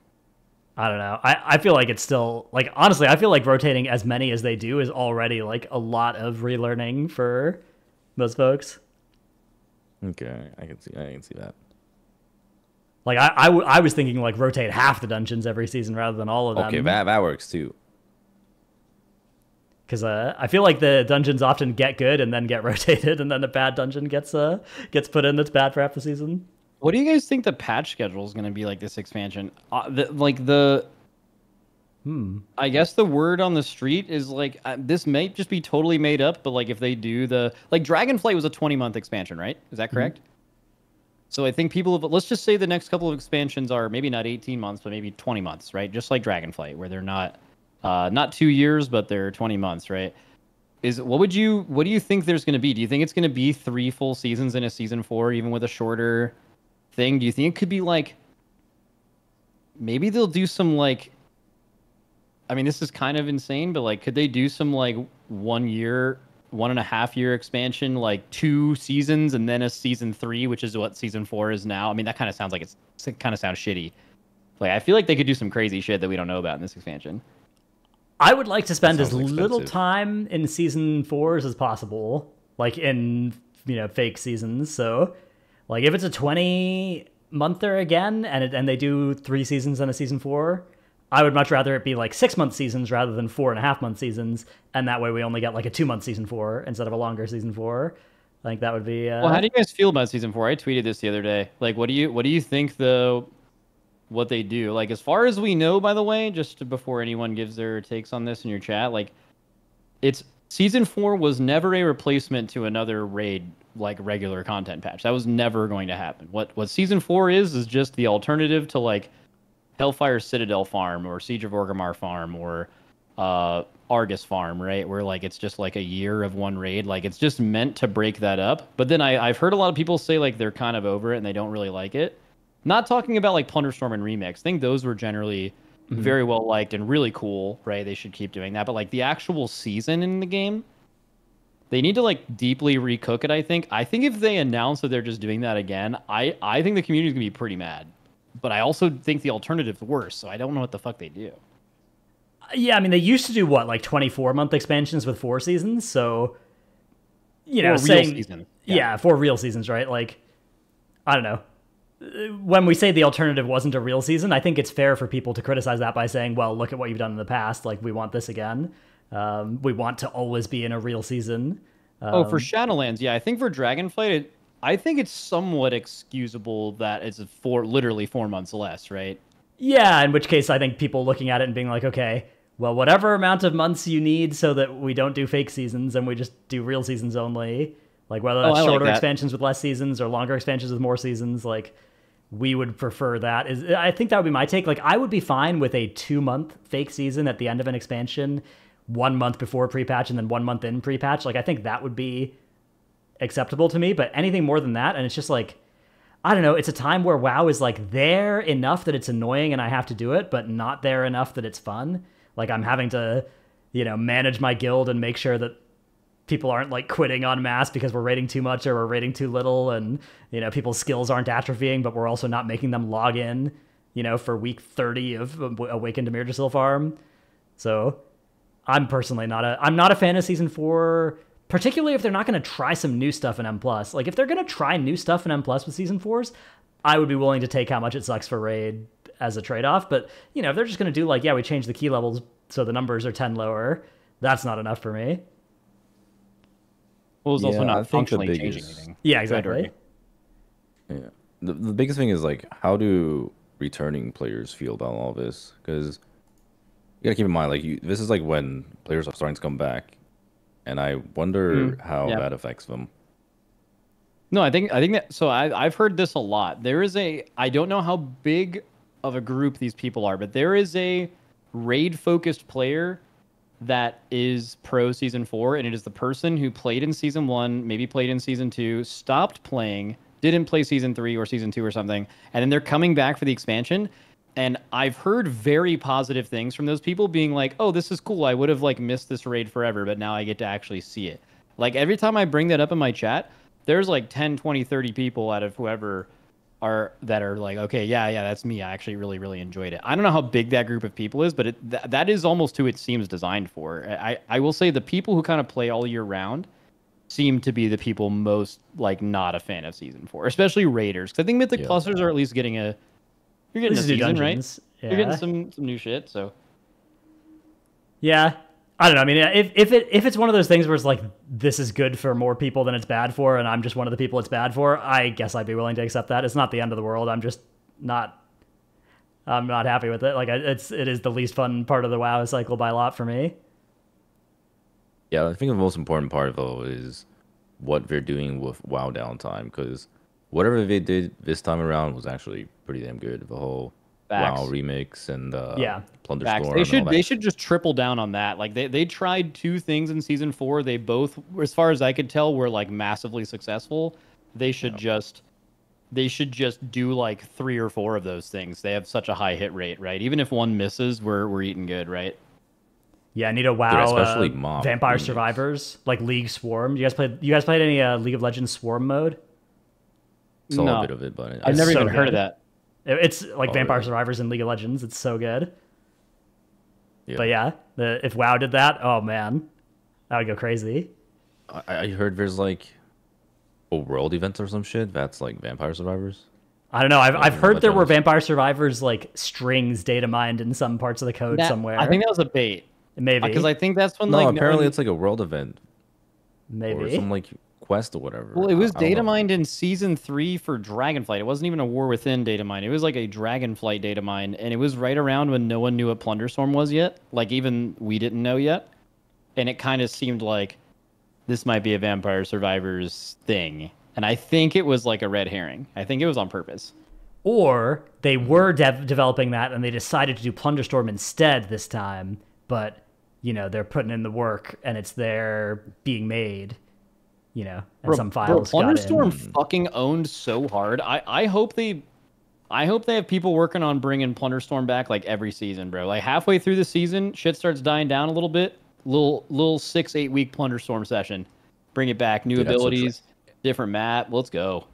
I don't know. I feel like it's still like honestly, I feel like rotating as many as they do is already like a lot of relearning for most folks. Okay, I can see that. Like I was thinking like rotate half the dungeons every season rather than all of them. Okay, that works too. Because I feel like the dungeons often get good and then get rotated, and then a bad dungeon gets put in that's bad for half the season. What do you guys think the patch schedule is going to be like this expansion? I guess the word on the street is like this may just be totally made up, but like if they do like Dragonflight was a 20-month expansion, right? Is that correct? So I think people have, let's just say the next couple of expansions are maybe not 18 months, but maybe 20 months, right? Just like Dragonflight, where they're not 2 years, but they're 20 months, right? What do you think there's going to be? Do you think it's going to be 3 full seasons in a season 4, even with a shorter thing? Do you think it could be like, maybe they'll do some like, I mean, this is kind of insane, but like, could they do some like 1 year, 1.5 year expansion, like 2 seasons and then a season 3, which is what season 4 is now? I mean, that kind of sounds like it kind of sounds shitty. Like, I feel like they could do some crazy shit that we don't know about in this expansion. I would like to spend as sounds little expensive. time in season 4s as possible, like in fake seasons. So, like if it's a 20-monther again, and they do 3 seasons and a season 4, I would much rather it be like 6-month seasons rather than 4.5-month seasons, and that way we only get like a 2-month season 4 instead of a longer season 4. I think that would be. Well, how do you guys feel about season 4? I tweeted this the other day. Like, what do you think what they do? Like, as far as we know, by the way, just before anyone gives their takes on this in your chat, like, it's season 4 was never a replacement to another raid like regular content patch. That was never going to happen. What season 4 is just the alternative to like Hellfire Citadel farm or Siege of Orgrimmar farm or Argus farm, right? Where like it's just like a year of one raid. Like it's just meant to break that up. But then I've heard a lot of people say like they're kind of over it and they don't really like it. Not talking about like Plunderstorm and Remix. I think those were generally very well liked and really cool, right? They should keep doing that. But like the actual season in the game, they need to like deeply recook it, I think. I think if they announce that they're just doing that again, I think the community is going to be pretty mad. But I also think the alternative's worse, so I don't know what the fuck they do. Yeah, I mean, they used to do what, like 24-month expansions with 4 seasons. So, you know, Or real season. Yeah, 4 real seasons, right? Like, I don't know. When we say the alternative wasn't a real season, I think it's fair for people to criticize that by saying, well, look at what you've done in the past. Like, we want this again. We want to always be in a real season. For Shadowlands, yeah. I think for Dragonflight, I think it's somewhat excusable that it's literally 4 months less, right? Yeah, in which case I think people looking at it and being like, okay, well, whatever amount of months you need so that we don't do fake seasons and we just do real seasons only, like whether that's shorter expansions with less seasons or longer expansions with more seasons, like we would prefer that. I think that would be my take. Like I would be fine with a 2-month fake season at the end of an expansion, 1 month before pre-patch and then 1 month in pre-patch. Like I think that would be acceptable to me, but anything more than that, and it's just like, I don't know, it's a time where WoW is like there enough that it's annoying and I have to do it, but not there enough that it's fun. Like I'm having to, you know, manage my guild and make sure that people aren't like quitting en masse because we're raiding too much or we're raiding too little, and you know, people's skills aren't atrophying, but we're also not making them log in, you know, for week 30 of Awakened to Mirjasil farm. So I'm personally I'm not a fan of season 4. Particularly if they're not going to try some new stuff in M+. Like, if they're going to try new stuff in M+, with Season 4s, I would be willing to take how much it sucks for Raid as a trade-off. But, you know, if they're just going to do, like, yeah, we changed the key levels so the numbers are 10 lower, that's not enough for me. Well, it's also not functionally changing anything. Yeah, exactly. Yeah. The biggest thing is, like, how do returning players feel about all this? Because you got to keep in mind, like, this is, like, when players are starting to come back. And I wonder how that affects them. No, I think that. So I've heard this a lot. There is I don't know how big of a group these people are, but there is a raid focused player that is pro season 4, and it is the person who played in season 1, maybe played in season 2, stopped playing, didn't play season 3 or season 2 or something, and then they're coming back for the expansion. And I've heard very positive things from those people being like, oh, this is cool. I would have like missed this raid forever, but now I get to actually see it. Like every time I bring that up in my chat, there's like 10, 20, 30 people out of whoever are like, okay, yeah, that's me. I actually really, really enjoyed it. I don't know how big that group of people is, but that is almost who it seems designed for. I will say the people who kind of play all year round seem to be the people most like not a fan of season 4, especially raiders. Because I think mythic clusters are at least getting you're getting a season, right? Yeah. You're getting some new shit, so. Yeah. I don't know. I mean, if it's one of those things where it's like, this is good for more people than it's bad for, and I'm just one of the people it's bad for, I guess I'd be willing to accept that. It's not the end of the world. I'm not happy with it. Like, it is the least fun part of the WoW cycle by a lot for me. Yeah, I think the most important part, though, is what they're doing with WoW downtime, because whatever they did this time around was actually pretty damn good. The whole WoW remix and Plunderstorm. They should just triple down on that. Like they tried 2 things in season 4. They both, as far as I could tell, were like massively successful. They should just do like 3 or 4 of those things. They have such a high hit rate, right? Even if one misses, we're eating good, right? Yeah, I need a WoW, especially Vampire Survivors, like League Swarm. You guys played any League of Legends Swarm mode? Saw a bit of it, but I've never even heard of that. It's like Vampire Survivors in League of Legends. It's so good. Yeah. But yeah, if WoW did that, oh man, that would go crazy. I heard there's like a world event or some shit that's like Vampire Survivors. I don't know. I've heard there were Vampire Survivors like strings data mined in some parts of the code somewhere. I think that was a bait. Maybe because I think that's when apparently it's like a world event. Maybe or some like quest or whatever. Well, it was data mined in season 3 for Dragonflight. It wasn't even a War Within data mine. It was like a Dragonflight data mine, and it was right around when no one knew what Plunderstorm was yet. Like even we didn't know yet, and it kind of seemed like this might be a Vampire Survivors thing. And I think it was like a red herring. I think it was on purpose. Or they were developing that, and they decided to do Plunderstorm instead this time. But you know they're putting in the work, and it's there being made. You know, and some files Plunderstorm fucking owned so hard. I hope they have people working on bringing Plunderstorm back like every season, bro. Like halfway through the season, shit starts dying down a little bit. Little 6-8 week Plunderstorm session. Bring it back, new abilities, different map. Let's go.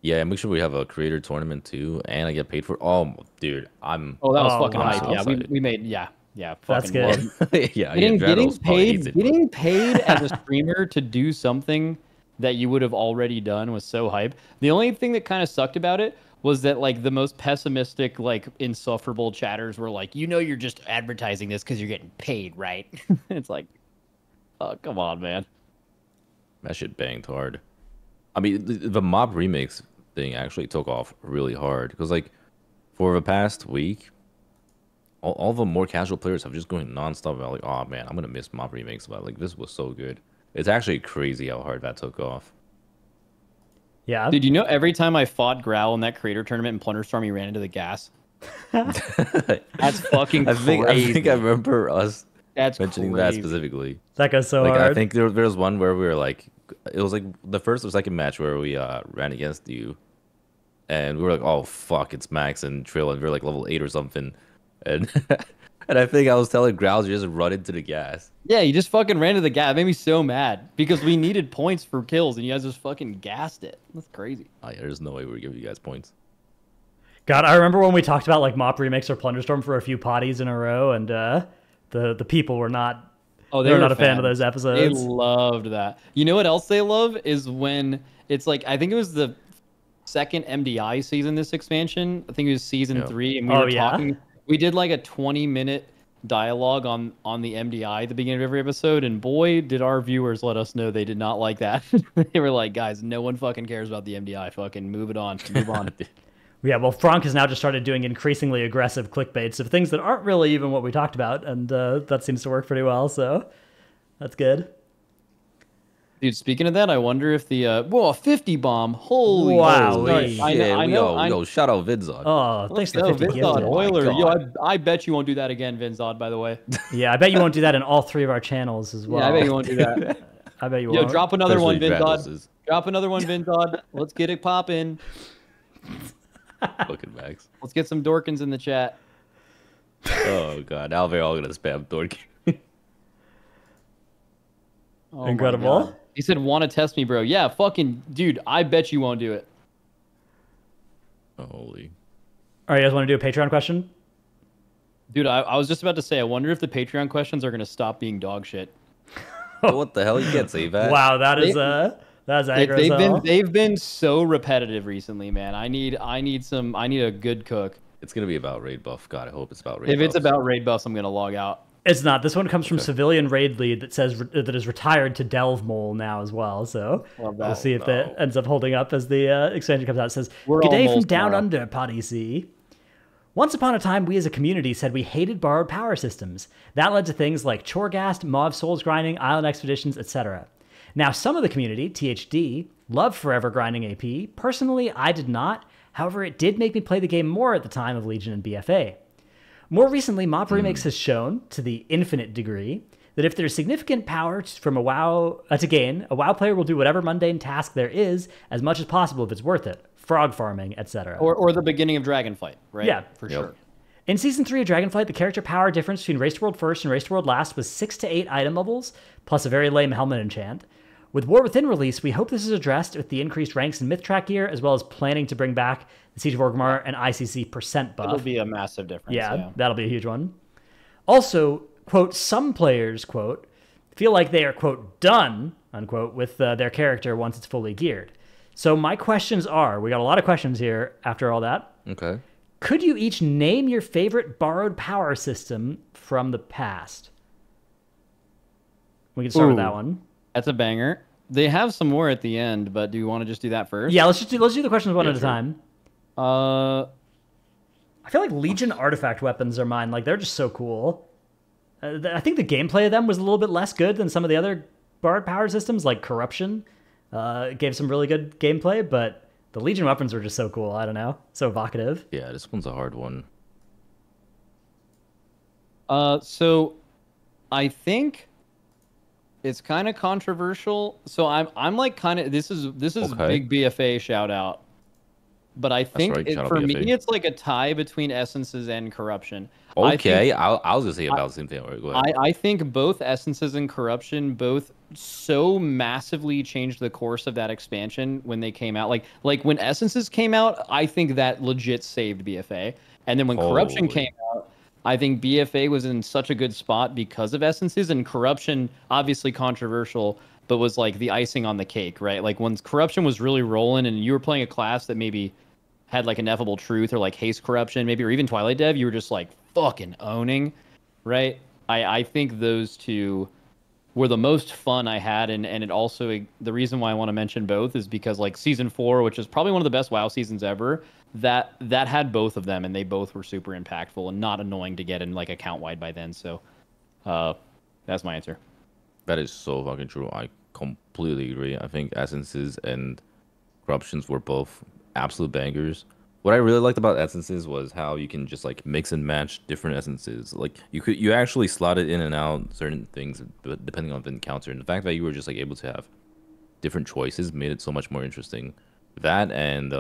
Yeah, and make sure we have a creator tournament too, and I get paid for. Oh, dude, that was fucking hype. Yeah, we made Yeah, That's fucking good. love. Yeah, Getting paid as a streamer to do something that you would have already done was so hype. The only thing that kind of sucked about it was that like the most pessimistic, like insufferable chatters were like, you know, you're just advertising this because you're getting paid, right? It's like, oh, come on, man. That shit banged hard. I mean, the mob remix thing actually took off really hard because, like, for the past week, all the more casual players have just going nonstop about like, oh man, I'm gonna miss mob remix. But like, this was so good. It's actually crazy how hard that took off. Yeah. Dude, you know, every time I fought Growl in that creator tournament in Plunderstorm, he ran into the gas. That's fucking crazy. I think I remember us That's mentioning crazy. that specifically. That goes so Like, hard. I think there was one where we were like, it was like the first or second match where we ran against you, and we were like, oh fuck, it's Max and Trill, and we are like level 8 or something, and and I think I was telling Growl to just run into the gas. Yeah, you just fucking ran into the gas. It made me so mad because we needed points for kills, and you guys just fucking gassed it. That's crazy. Oh yeah, there's no way we were giving you guys points. God, I remember when we talked about like mop remix or Plunderstorm for a few potties in a row, and the people were not. Oh, they were not a fans. fan of those They episodes. loved that. You know what else they love is when it's like, I think it was the second MDI season, this expansion. I think it was season 3, and we were talking. We did like a 20-minute dialogue on the MDI at the beginning of every episode, and boy, did our viewers let us know they did not like that. They were like, guys, no one fucking cares about the MDI. Fucking move it on. Move on. Yeah, well, Fronk has now just started doing increasingly aggressive clickbaits of things that aren't really even what we talked about, and that seems to work pretty well, so that's good. Dude, speaking of that, I wonder if the a 50 bomb. Holy wow! Yo, shout out Vidzod. Oh, thanks for the 50 Vidzod, gifted. Oiler. Yo, I bet you won't do that again, Vidzod, by the way. Yeah, I bet you won't do that in all 3 of our channels as well. Yeah, I bet you won't do that. I bet you Yo, won't. drop another one, Especially Vidzod. Dratnos. Drop another one, Vidzod. Let's get it poppin'. Fucking Max. Let's get some Dorkins in the chat. Oh god, now they're all gonna spam Dorki. Oh my Incredible. God. He said, "Want to test me, bro?" Yeah, fucking dude. I bet you won't do it. Holy. All right, you guys want to do a Patreon question? Dude, I was just about to say, I wonder if the Patreon questions are gonna stop being dog shit. What the hell? You can't say that. Wow, that's aggro as hell. They've been so repetitive recently, man. I need a good cook. It's gonna be about raid buff. God, I hope it's about raid If it's buffs. about raid buffs, I'm gonna log out. It's not. This one comes from civilian raid lead that says that is retired to Delve Mole now as well. So we'll see if that ends up holding up as the expansion comes out. It says, We're "Good day all from moles down tomorrow." under, PoddyC. Once upon a time, we as a community said we hated borrowed power systems. That led to things like Choregast, Mauve Souls grinding, Island expeditions, etc. Now, some of the community, THD, loved forever grinding AP. Personally, I did not. However, it did make me play the game more at the time of Legion and BFA. More recently, Mop Remix has shown, to the infinite degree, that if there's significant power from a WoW to gain, a WoW player will do whatever mundane task there is as much as possible if it's worth it. Frog farming, etc. Or the beginning of Dragonflight, right? Yeah. for sure. In Season 3 of Dragonflight, the character power difference between Race to World First and Race to World Last was 6 to 8 item levels, plus a very lame helmet enchant. With War Within release, we hope this is addressed with the increased ranks and myth track gear, as well as planning to bring back the Siege of Orgrimmar and ICC % buff. It'll be a massive difference. Yeah, that'll be a huge one. Also, quote, some players, quote, feel like they are, quote, done, unquote, with their character once it's fully geared. So my questions are, we got a lot of questions here after all that. Okay. Could you each name your favorite borrowed power system from the past? We can start with that one. That's a banger. They have some more at the end, but do you want to just do that first? Yeah, let's do the questions one at a sure. time. Uh, I feel like Legion artifact weapons are mine. Like, they're just so cool. I think the gameplay of them was a little bit less good than some of the other borrowed power systems, like Corruption. It gave some really good gameplay, but the Legion weapons were just so cool. I don't know. So evocative. Yeah, this one's a hard one. so I think it's kind of controversial. So I'm like kind of this is Okay. big BFA shout out. But I think right, shout out for me, BFA. it's like a tie between Essences and Corruption. Okay, I was gonna say about the same thing. All right, go ahead. I think both Essences and Corruption both so massively changed the course of that expansion when they came out. Like when Essences came out, I think that legit saved BFA. And then when Corruption Holy. came out, I think BFA was in such a good spot because of essences, and corruption, obviously controversial, but was like the icing on the cake, right? Like when corruption was really rolling and you were playing a class that maybe had like ineffable truth or like haste corruption, maybe, or even Twilight Dev, you were just like fucking owning, right? I think those two were the most fun I had, and it also, the reason why I want to mention both is because like season 4, which is probably one of the best WoW seasons ever, that had both of them, and they both were super impactful and not annoying to get in like account wide by then. So that's my answer. That is so fucking true. I completely agree. I think essences and corruptions were both absolute bangers. What I really liked about essences was how you can just like mix and match different essences. Like you actually slotted in and out certain things depending on the encounter, and the fact that you were just like able to have different choices made it so much more interesting. That and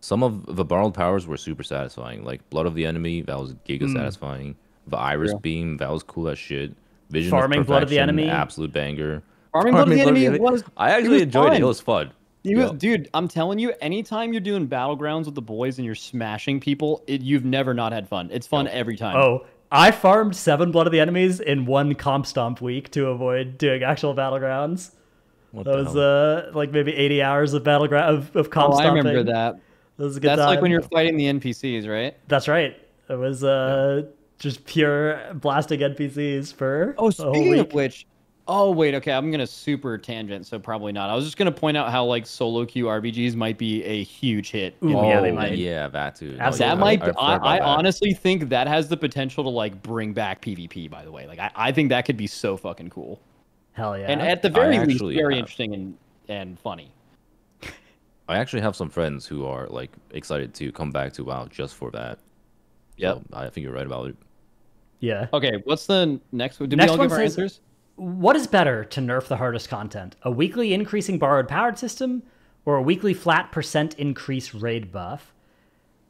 some of the borrowed powers were super satisfying. Like Blood of the Enemy, that was giga satisfying. The Iris Beam, that was cool as shit. Vision Farming of Blood of the Enemy, absolute banger. Farming Blood of the Enemy was. I actually enjoyed it. It was fun. Dude, I'm telling you, anytime you're doing battlegrounds with the boys and you're smashing people, you've never not had fun. It's fun every time. Oh, I farmed 7 Blood of the Enemies in one comp stomp week to avoid doing actual battlegrounds. That was like maybe 80 hours of battleground of comp stomping. I remember that. That was a good time. That's like when you're fighting the NPCs, right? That's right. It was just pure blasting NPCs for Oh, a whole speaking week. of which, oh wait, okay, I'm gonna super tangent, so probably not. I was just gonna point out how like Soloq RBGs might be a huge hit. Ooh, yeah, they might. Yeah, that too. Absolutely. That might. I that. honestly think that has the potential to like bring back PvP. By the way, like I think that could be so fucking cool. Hell yeah. And at the very least, actually very have. interesting and funny. I actually have some friends who are like excited to come back to WoW just for that. Yep. So I think you're right about it. Yeah. Okay, what's the next one? Did Next we all one give our says- answers? What is better to nerf the hardest content? A weekly increasing borrowed powered system or a weekly flat % increase raid buff?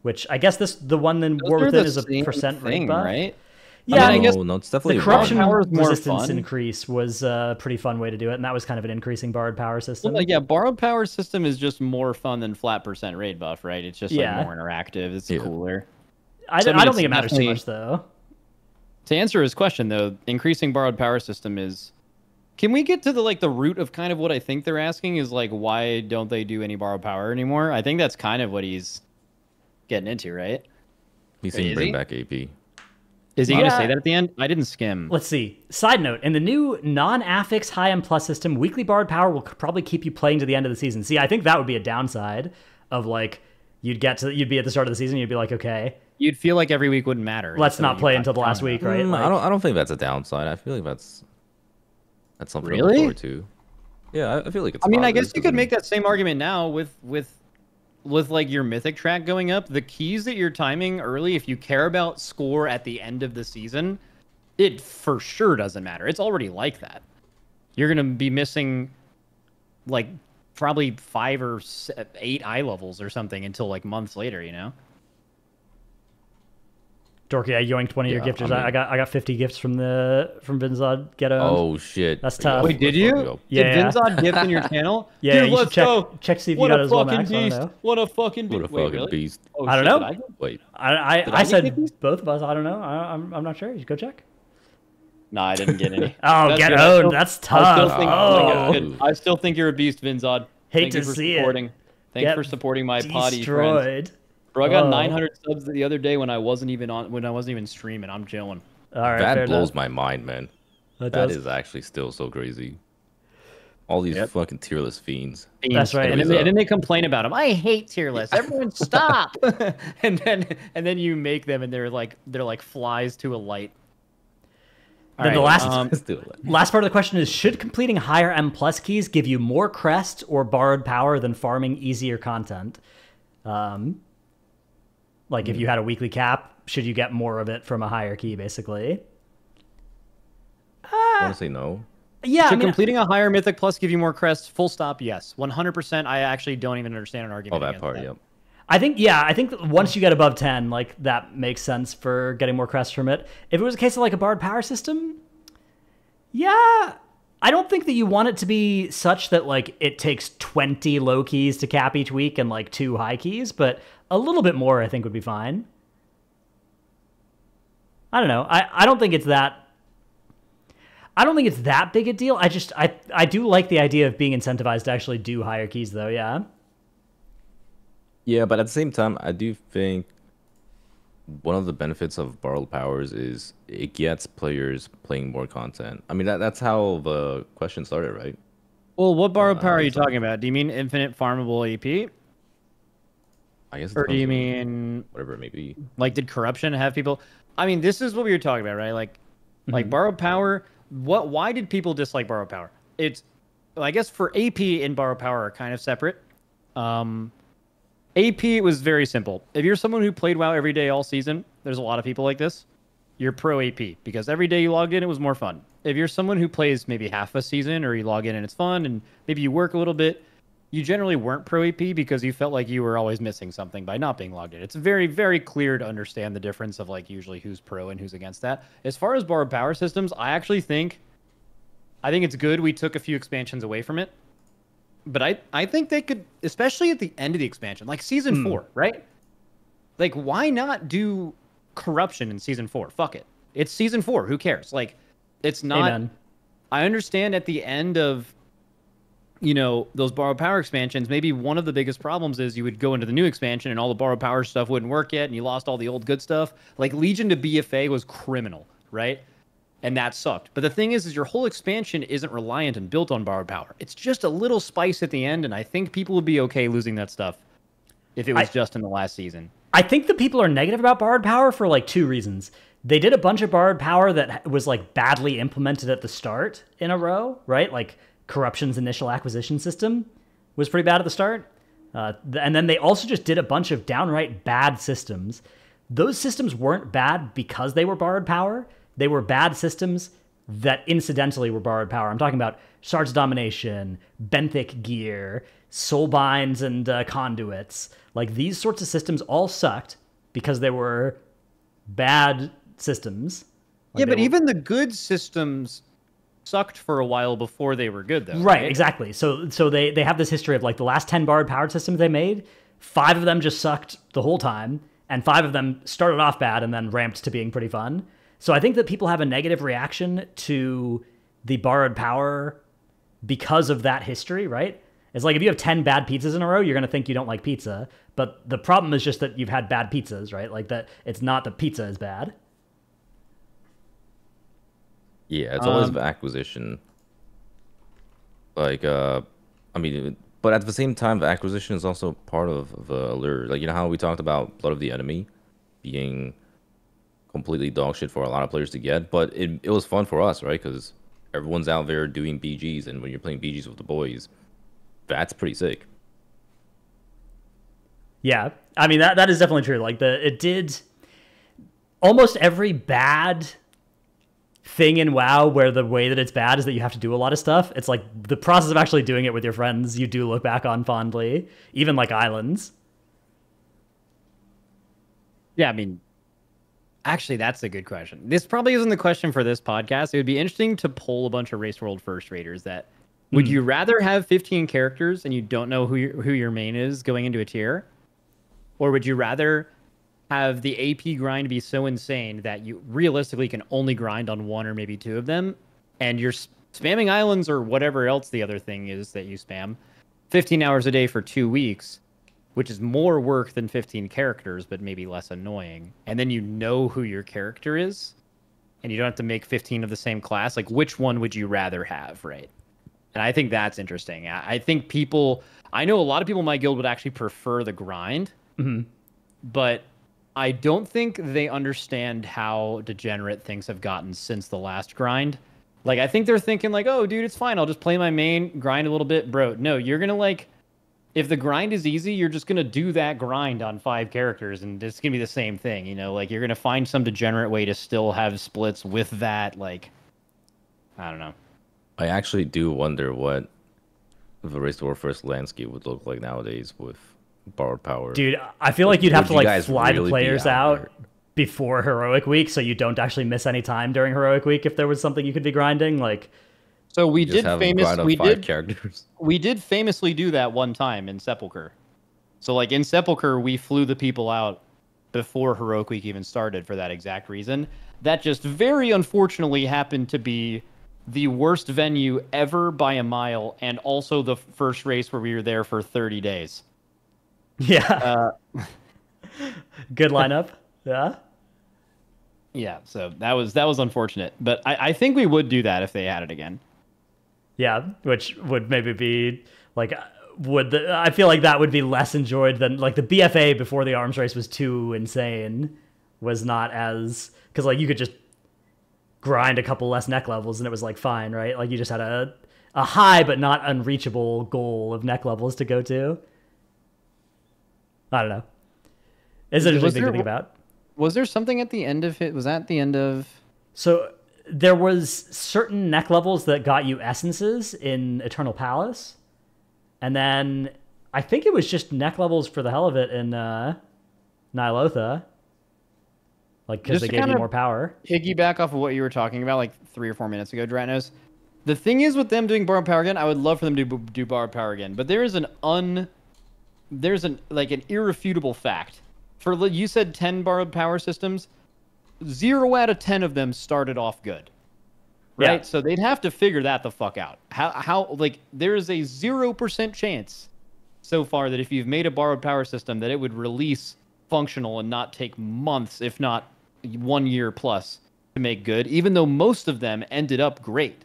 Which I guess the one in War Those are Within the is a same % raid thing, buff. right? Yeah, I mean, I guess no, it's definitely the corruption Power is more resistance fun. increase was a pretty fun way to do it, and that was kind of an increasing borrowed power system. Well, yeah, borrowed power system is just more fun than flat % raid buff, right? It's just like more interactive. It's cooler. I So, I don't mean, it's think it matters too definitely- much, though. To answer his question, though, increasing borrowed power system is. Can we get to the root of kind of what I think they're asking is like why don't they do any borrowed power anymore? I think that's kind of what he's getting into, right? He's saying Is bring he? back AP. Is he going to Yeah. say that at the end? I didn't skim. Let's see. Side note, in the new non-affix high M plus system, weekly borrowed power will probably keep you playing to the end of the season. See, I think that would be a downside of like you'd be at the start of the season, you'd be like, okay, You'd feel like every week wouldn't matter. let's so not you play got until the last counter. week, right? Like, I don't think that's a downside. I feel like that's something to Really? look forward to. Yeah, I feel like it's. I mean, I positive, guess you 'cause, could make that same argument now with like your mythic track going up. The keys that you're timing early, if you care about score at the end of the season, it for sure doesn't matter. It's already like that. You're gonna be missing like probably 5 or 8 eye levels or something until like months later. You know. Dorky, I yoinked one of your Yeah, gifters. I mean- I got 50 gifts from Vinzod. Get him. Oh shit! That's tough. Wait, did you? Yeah. Did Vinzod gift in your channel? Yeah, Dude, you should let's go. check see if you What got a it as well, fucking Max. I don't beast! know. What a fucking beast! What a Wait, fucking really? beast! Oh, I don't shit, know. did Wait, I I get said these? both of us. I don't know. I'm not sure. You should go check. No, I didn't get any. Oh, That's get good. I owned. still- That's I still tough. think, Oh. I still think you're a beast, Vinzod. Hate Thank to you for see it. supporting. Thanks Get for supporting my poddy friends. Destroyed. Bro, I got Oh. 900 subs the other day when I wasn't even streaming. I'm chilling. All right, fair that blows enough. my mind, man. That That does. is actually still so crazy. All these fucking Tierlist fiends. That's right. And Anyways, then they complain about them. I hate tier lists. Everyone stop. and then you make them and they're like flies to a light. Then the All right, last Let's do it. last part of the question is: should completing higher M plus keys give you more crests or borrowed power than farming easier content? Like if you had a weekly cap, should you get more of it from a higher key, basically? I want to say no. Yeah, Should I mean, completing a higher mythic plus give you more crests? Full stop, yes. 100%. I actually don't even understand an Oh, argument. that against part. that. Yep. I think that once you get above 10, like that makes sense for getting more crests from it. If it was a case of like a borrowed power system, yeah, I don't think that you want it to be such that like it takes 20 low keys to cap each week and like 2 high keys, but a little bit more I think would be fine. I don't know. I don't think it's that. I don't think it's that big a deal. I do like the idea of being incentivized to actually do higher keys, though. Yeah. Yeah, but at the same time, I do think one of the benefits of borrowed powers is it gets players playing more content. I mean, that's how the question started, right? Well, what borrowed power are you talking about? Do you mean infinite farmable AP? I guess. Or do you mean whatever it may be? Like, did corruption have people? I mean, this is what we were talking about, right? Like borrowed power. Why did people dislike borrowed power? I guess for AP and borrowed power are kind of separate. AP was very simple. If you're someone who played WoW every day all season, there's a lot of people like this. You're pro AP because every day you logged in, it was more fun. If you're someone who plays maybe half a season or you log in and it's fun and maybe you work a little bit, you generally weren't pro AP because you felt like you were always missing something by not being logged in. It's very, very clear to understand the difference of like usually who's pro and who's against that. As far as borrowed power systems, I think it's good we took a few expansions away from it. But I think they could, especially at the end of the expansion, like Season 4, right? Like, why not do corruption in Season 4? Fuck it. It's Season 4. Who cares? Like, it's not... Amen. I understand at the end of, those borrowed power expansions, maybe one of the biggest problems is you would go into the new expansion and all the borrowed power stuff wouldn't work yet and you lost all the old good stuff. Like, Legion to BFA was criminal, right? And that sucked. But the thing is your whole expansion isn't reliant and built on borrowed power. It's just a little spice at the end, and I think people would be okay losing that stuff if it was just in the last season. I think the people are negative about borrowed power for like two reasons. They did a bunch of borrowed power that was like badly implemented at the start in a row, right? Like Corruption's initial acquisition system was pretty bad at the start. And then they also just did a bunch of downright bad systems. Those systems weren't bad because they were borrowed power. They were bad systems that incidentally were borrowed power. I'm talking about Shards of Domination, benthic gear, soulbinds and conduits. Like, these sorts of systems all sucked because they were bad systems. Like, yeah, but even the good systems sucked for a while before they were good, though. Right, exactly. So they have this history of, like, the last 10 borrowed power systems they made, 5 of them just sucked the whole time, and 5 of them started off bad and then ramped to being pretty fun. So I think that people have a negative reaction to the borrowed power because of that history, right? It's like if you have 10 bad pizzas in a row, you're going to think you don't like pizza. But the problem is just that you've had bad pizzas, right? Like, that it's not that pizza is bad. Yeah, it's always acquisition. Like, but at the same time, the acquisition is also part of the allure. Like, how we talked about Blood of the Enemy being completely dog shit for a lot of players to get, but it was fun for us, right? Because everyone's out there doing BGs, and when you're playing BGs with the boys, that's pretty sick. Yeah, I mean, that is definitely true. Like, it did almost every bad thing in WoW where the way that it's bad is that you have to do a lot of stuff. It's like the process of actually doing it with your friends, you do look back on fondly, even like Islands. Yeah, I mean, actually, that's a good question. This probably isn't the question for this podcast. It would be interesting to poll a bunch of Race World first raters that would you rather have 15 characters and you don't know who your main is going into a tier? Or would you rather have the AP grind be so insane that you realistically can only grind on 1 or maybe 2 of them, and you're spamming islands or whatever else the other thing is that you spam 15 hours a day for 2 weeks, which is more work than 15 characters, but maybe less annoying. And then you know who your character is, and you don't have to make 15 of the same class. Like, which one would you rather have, right? And I think that's interesting. I think I know a lot of people in my guild would actually prefer the grind, but I don't think they understand how degenerate things have gotten since the last grind. Like, I think they're thinking like, oh, dude, it's fine. I'll just play my main, grind a little bit. Bro, no, you're going to like... If the grind is easy, you're just going to do that grind on 5 characters, and it's going to be the same thing, Like, you're going to find some degenerate way to still have splits with that, like... I don't know. I actually do wonder what the Race to War First landscape would look like nowadays with borrowed power. Dude, I feel like you'd have to, like, fly really the players out before Heroic Week so you don't actually miss any time during Heroic Week if there was something you could be grinding, like... So we did characters. We did famously do that one time in Sepulcher. So like in Sepulcher, we flew the people out before Heroic Week even started for that exact reason. That just very unfortunately happened to be the worst venue ever by a mile, and also the first race where we were there for 30 days. Yeah. Good lineup. Yeah. Yeah, so that was unfortunate. But I think we would do that if they had it again. Yeah, which would maybe be like I feel like that would be less enjoyed than like the BFA before the arms race was too insane. Was not as because like you could just grind a couple less neck levels and it was like fine, right? Like you just had a high but not unreachable goal of neck levels to go to. I don't know. It's an interesting thing to think about. Was there something at the end of it? Was that the end of? So there was certain neck levels that got you essences in Eternal Palace. And then I think it was just neck levels for the hell of it in Nyalotha. Like, because they gave you more power. Piggyback off of what you were talking about like 3 or 4 minutes ago, Dratnos. The thing is with them doing borrowed power again, I would love for them to do borrowed power again. But there's an irrefutable fact. You said 10 borrowed power systems. 0 out of 10 of them started off good. Right? Yeah. So they'd have to figure that the fuck out. How like there is a 0% chance so far that if you've made a borrowed power system that it would release functional and not take months, if not 1 year plus to make good, even though most of them ended up great.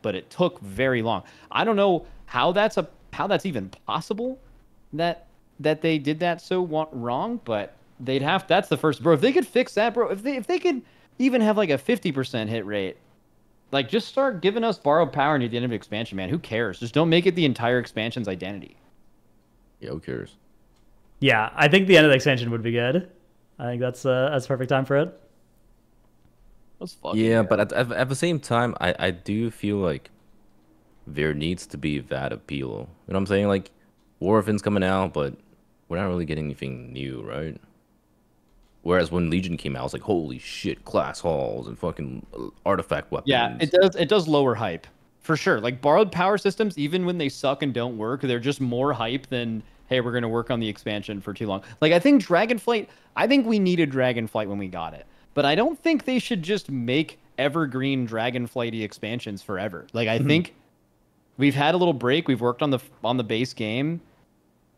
But it took very long. I don't know how that's even possible that they did that so wrong, but they'd have that's the first, bro. If they could fix that, bro, if they could even have like a 50% hit rate, like just start giving us borrowed power near the end of the expansion, man. Who cares? Just don't make it the entire expansion's identity. Yeah, who cares? Yeah, I think the end of the expansion would be good. I think that's perfect time for it. Yeah, but at the same time, I do feel like there needs to be that appeal. You know what I'm saying? Like, War of In's coming out, but we're not really getting anything new, right? Whereas when Legion came out, I was like, holy shit, class halls and fucking artifact weapons. Yeah, it does lower hype. For sure. Like, borrowed power systems, even when they suck and don't work, they're just more hype than, hey, we're going to work on the expansion for too long. Like, I think we needed Dragonflight when we got it. But I don't think they should just make evergreen Dragonflighty expansions forever. Like, I think we've had a little break. We've worked on the base game.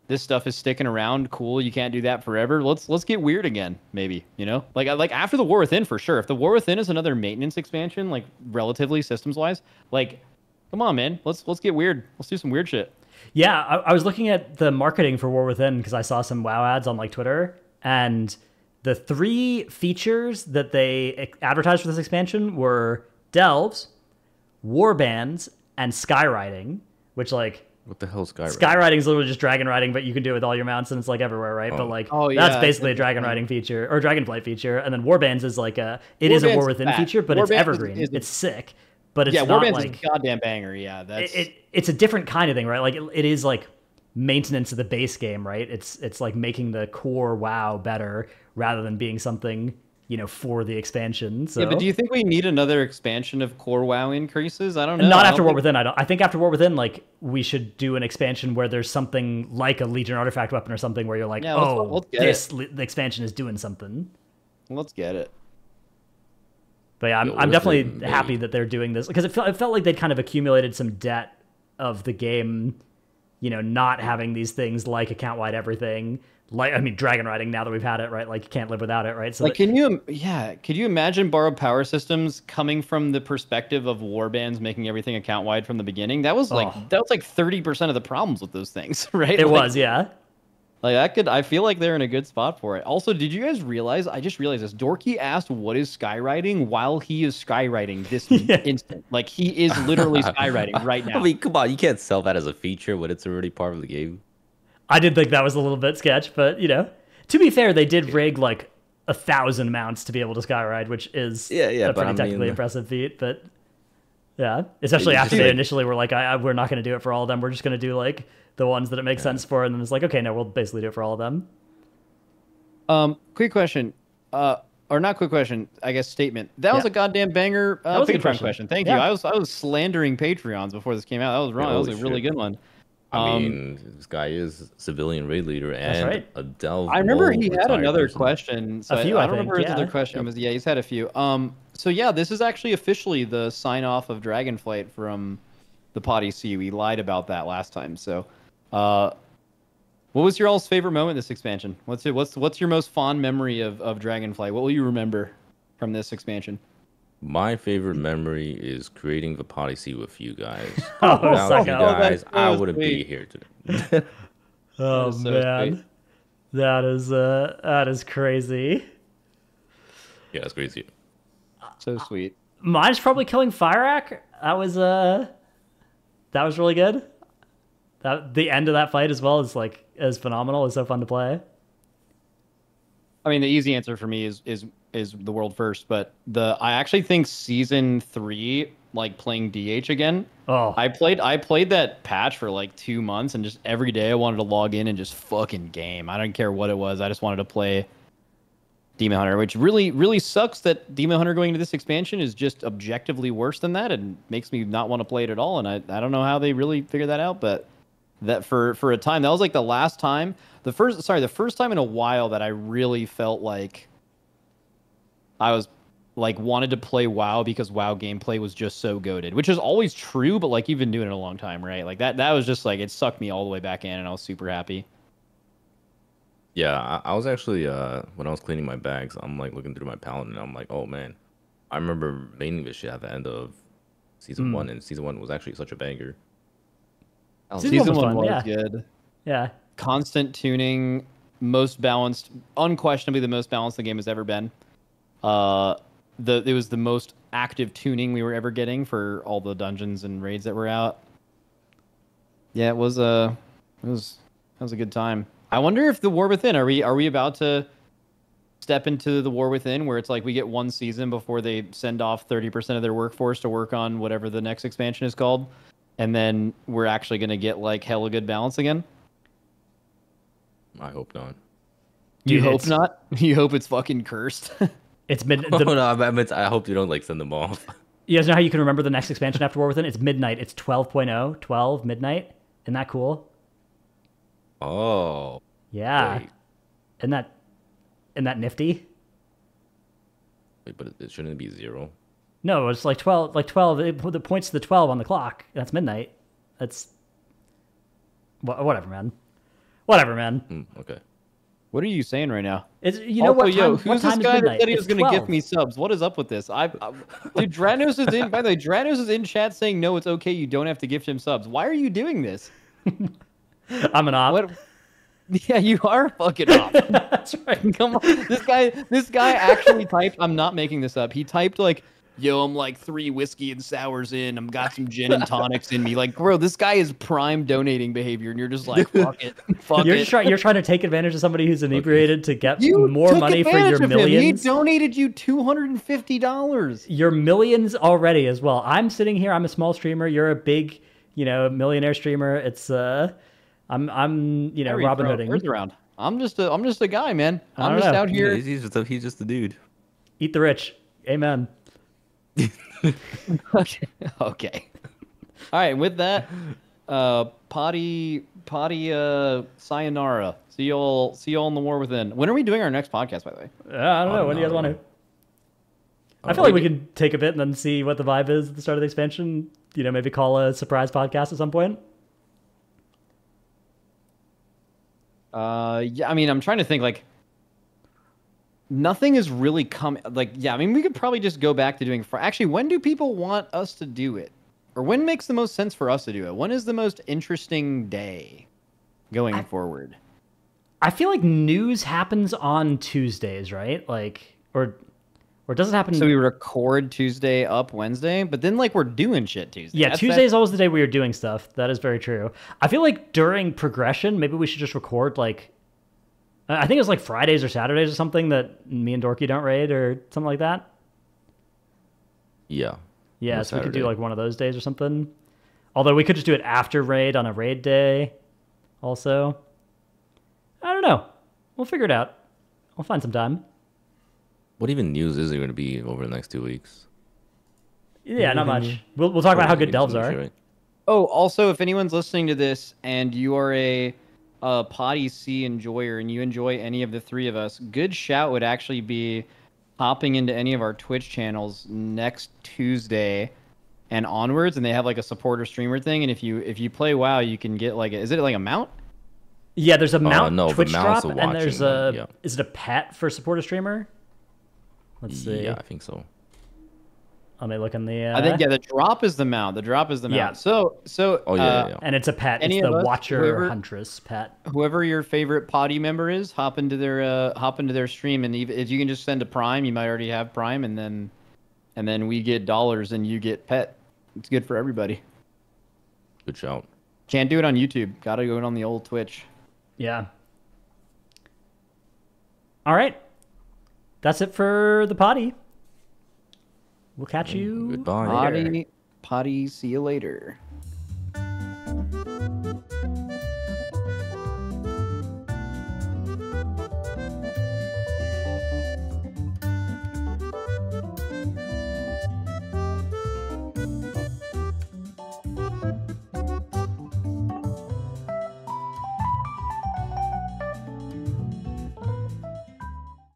This stuff is sticking around. Cool. You can't do that forever. Let's get weird again, maybe. You know, like after the War Within, for sure. If the War Within is another maintenance expansion, like relatively systems wise, like, come on, man. Let's get weird. Let's do some weird shit. Yeah, I was looking at the marketing for War Within because I saw some WoW ads on like Twitter, and the 3 features that they advertised for this expansion were delves, warbands, and skyriding, which like. What the hell is skyriding? Skyriding is literally just dragon riding, but you can do it with all your mounts, and it's like everywhere, right? But like that's basically a dragon riding feature or dragonflight feature. And then warbands is like it is a War Within feature, but it's evergreen. It's sick, but it's not warbands like is a goddamn banger. Yeah, that's it's a different kind of thing, right? Like it is like maintenance of the base game, right? It's like making the core WoW better rather than being something, you know, for the expansion. So. Yeah, but do you think we need another expansion of core WoW increases? I don't know. Not after War Within. I think after War Within, like we should do an expansion where there's something like a Legion artifact weapon or something where you're like, the expansion is doing something. Let's get it. But yeah, I'm definitely happy that they're doing this because it felt like they'd kind of accumulated some debt of the game, you know, not having these things like account-wide everything. Like, I mean, dragon riding, now that we've had it, right? Like, you can't live without it, right? So like, could you imagine borrowed power systems coming from the perspective of warbands making everything account-wide from the beginning? That was like 30% of the problems with those things, right? It was, yeah. Like, I feel like they're in a good spot for it. Also, did you guys realize, I just realized this, Dorki asked what is skyriding while he is skyriding this instant. Like, he is literally skyriding right now. I mean, come on, you can't sell that as a feature when it's already part of the game. I did think that was a little bit sketch, but, you know, to be fair, they did rig like 1,000 mounts to be able to skyride, which is a pretty technically impressive feat. But yeah, especially after they initially were like, we're not going to do it for all of them. We're just going to do like the ones that it makes sense for. And then it's like, okay, no, we'll basically do it for all of them. Quick question. Or not quick question, I guess statement. That was a goddamn banger Patreon question. Thank you. I was slandering Patreons before this came out. That was wrong. That was a really good one. I mean, this guy is civilian raid leader and right. a delve. I remember he had retired another person. question. So A few, I I don't remember think, his other yeah. question. Yep. Was he's had a few. So yeah, this is actually officially the sign off of Dragonflight from the PoddyC. We lied about that last time. So, what was your all's favorite moment in this expansion? What's your most fond memory of Dragonflight? What will you remember from this expansion? My favorite memory is creating the PoddyC with you guys. Oh, Without suck you it. guys, that's I so wouldn't be sweet. here today. Oh is so man, sweet. that is crazy. Yeah, that's crazy. So sweet. Mine's probably killing Fireack. That was really good. That the end of that fight as well is phenomenal. It's so fun to play. I mean, the easy answer for me is the world first, but I actually think season 3, like playing DH again. Oh, I played that patch for like 2 months, and just every day I wanted to log in and just fucking game. I don't care what it was. I just wanted to play Demon Hunter, which really sucks that Demon Hunter going into this expansion is just objectively worse than that, and makes me not want to play it at all. And I don't know how they really figured that out, but that for a time, that was like the last time, the first time in a while that I really felt like I was like wanted to play WoW because WoW gameplay was just so goated, which is always true, but like you've been doing it a long time, right? Like that was just like it sucked me all the way back in, and I was super happy. Yeah, I was actually when I was cleaning my bags, I'm like looking through my palette and I'm like, oh man, I remember maining this shit at the end of season 1, and season 1 was actually such a banger. Season 1 was fun, was yeah. good. yeah. Constant tuning, most balanced, unquestionably the most balanced the game has ever been. It was the most active tuning we were ever getting for all the dungeons and raids that were out. Yeah, it was a good time. I wonder if the War Within, are we about to step into the War Within where it's like we get one season before they send off 30% of their workforce to work on whatever the next expansion is called, and then we're actually going to get like hella good balance again? I hope not. You Dude, hope it's- not? You hope it's fucking cursed? It's mid. Oh The, no, I hope you don't like send them off. you guys know how you can remember the next expansion after War Within? It's midnight. It's 12.0, 12 midnight. Isn't that cool? Oh, Yeah. wait, Isn't that nifty? but it shouldn't be 0. No, it's like 12. Like 12. It points to the 12 on the clock. That's midnight. That's whatever, man. Whatever, man. Okay. What are you saying right now? It's you know what time? Yo, What who's time this is guy that midnight? said he It's was going to 12. gift me subs? What is up with this? Dude, Dratnos is in. By the way, Dratnos is in chat saying no, it's okay. You don't have to gift him subs. Why are you doing this? I'm an op. What? Yeah, you are fucking up. That's right. Come on, this guy actually typed. I'm not making this up. He typed like, "Yo, I'm like 3 whiskey and sours in. I'm got some gin and tonics in me." Like, bro, this guy is prime donating behavior, and you're just like, "Fuck it, fuck You're it." you're trying to take advantage of somebody who's inebriated to get You more took money for advantage your of him. millions. He donated you $250. Your millions already as well. I'm sitting here. I'm a small streamer. You're a big, millionaire streamer. It's I'm Harry, Robin bro, Hooding. Where's around? I'm just a guy, man. I I'm don't just know. out here. He's just a dude. Eat the rich. Amen. Okay. Okay. All right. With that, potty, sayonara. See y'all in the War Within. When are we doing our next podcast, by the way? I don't know. When do you guys want to? I feel like we can take a bit and then see what the vibe is at the start of the expansion. Maybe call a surprise podcast at some point. Yeah. I mean, I'm trying to think. Like, nothing is really coming. Like, yeah. I mean, we could probably just go back to doing. Actually, when do people want us to do it, or when makes the most sense for us to do it? When is the most interesting day going forward? I feel like news happens on Tuesdays, right? Like, or does it happen? So we record Tuesday up Wednesday, but then like we're doing shit Tuesday. Yeah, Tuesday is always the day we are doing stuff. That is very true. I feel like during progression, maybe we should just record like, I think it was like Fridays or Saturdays or something that me and Dorki don't raid or something like that. Yeah. Yeah, Or so we could do Saturday. like one of those days or something. Although we could just do it after raid on a raid day also. I don't know. We'll figure it out. We'll find some time. What even news is there going to be over the next 2 weeks? Yeah, not much. We'll talk about how good delves are. Right? Oh, also, if anyone's listening to this and you are a PoddyC enjoyer and you enjoy any of the three of us, good shout would actually be hopping into any of our Twitch channels next Tuesday and onwards, and they have like a supporter streamer thing. And if you play WoW, you can get like is it like a mount? Yeah, there's a mount no, the Twitch mount's drop, a and there's watching a one, yeah. is it a pet for supporter streamer? Let's see. Yeah, I think so. Let me look in the. I think the drop is the mount. The drop is the mount. Yeah. So Oh yeah. And it's a pet. Any It's the of us, Watcher whoever- Huntress pet. whoever your favorite Poddy member is, hop into their stream, and if you can just send a Prime, you might already have Prime, and then we get dollars and you get pet. It's good for everybody. Good shout. Can't do it on YouTube. Gotta go on the old Twitch. Yeah. All right. That's it for the potty. We'll catch you Goodbye. later. Poddy, see you later.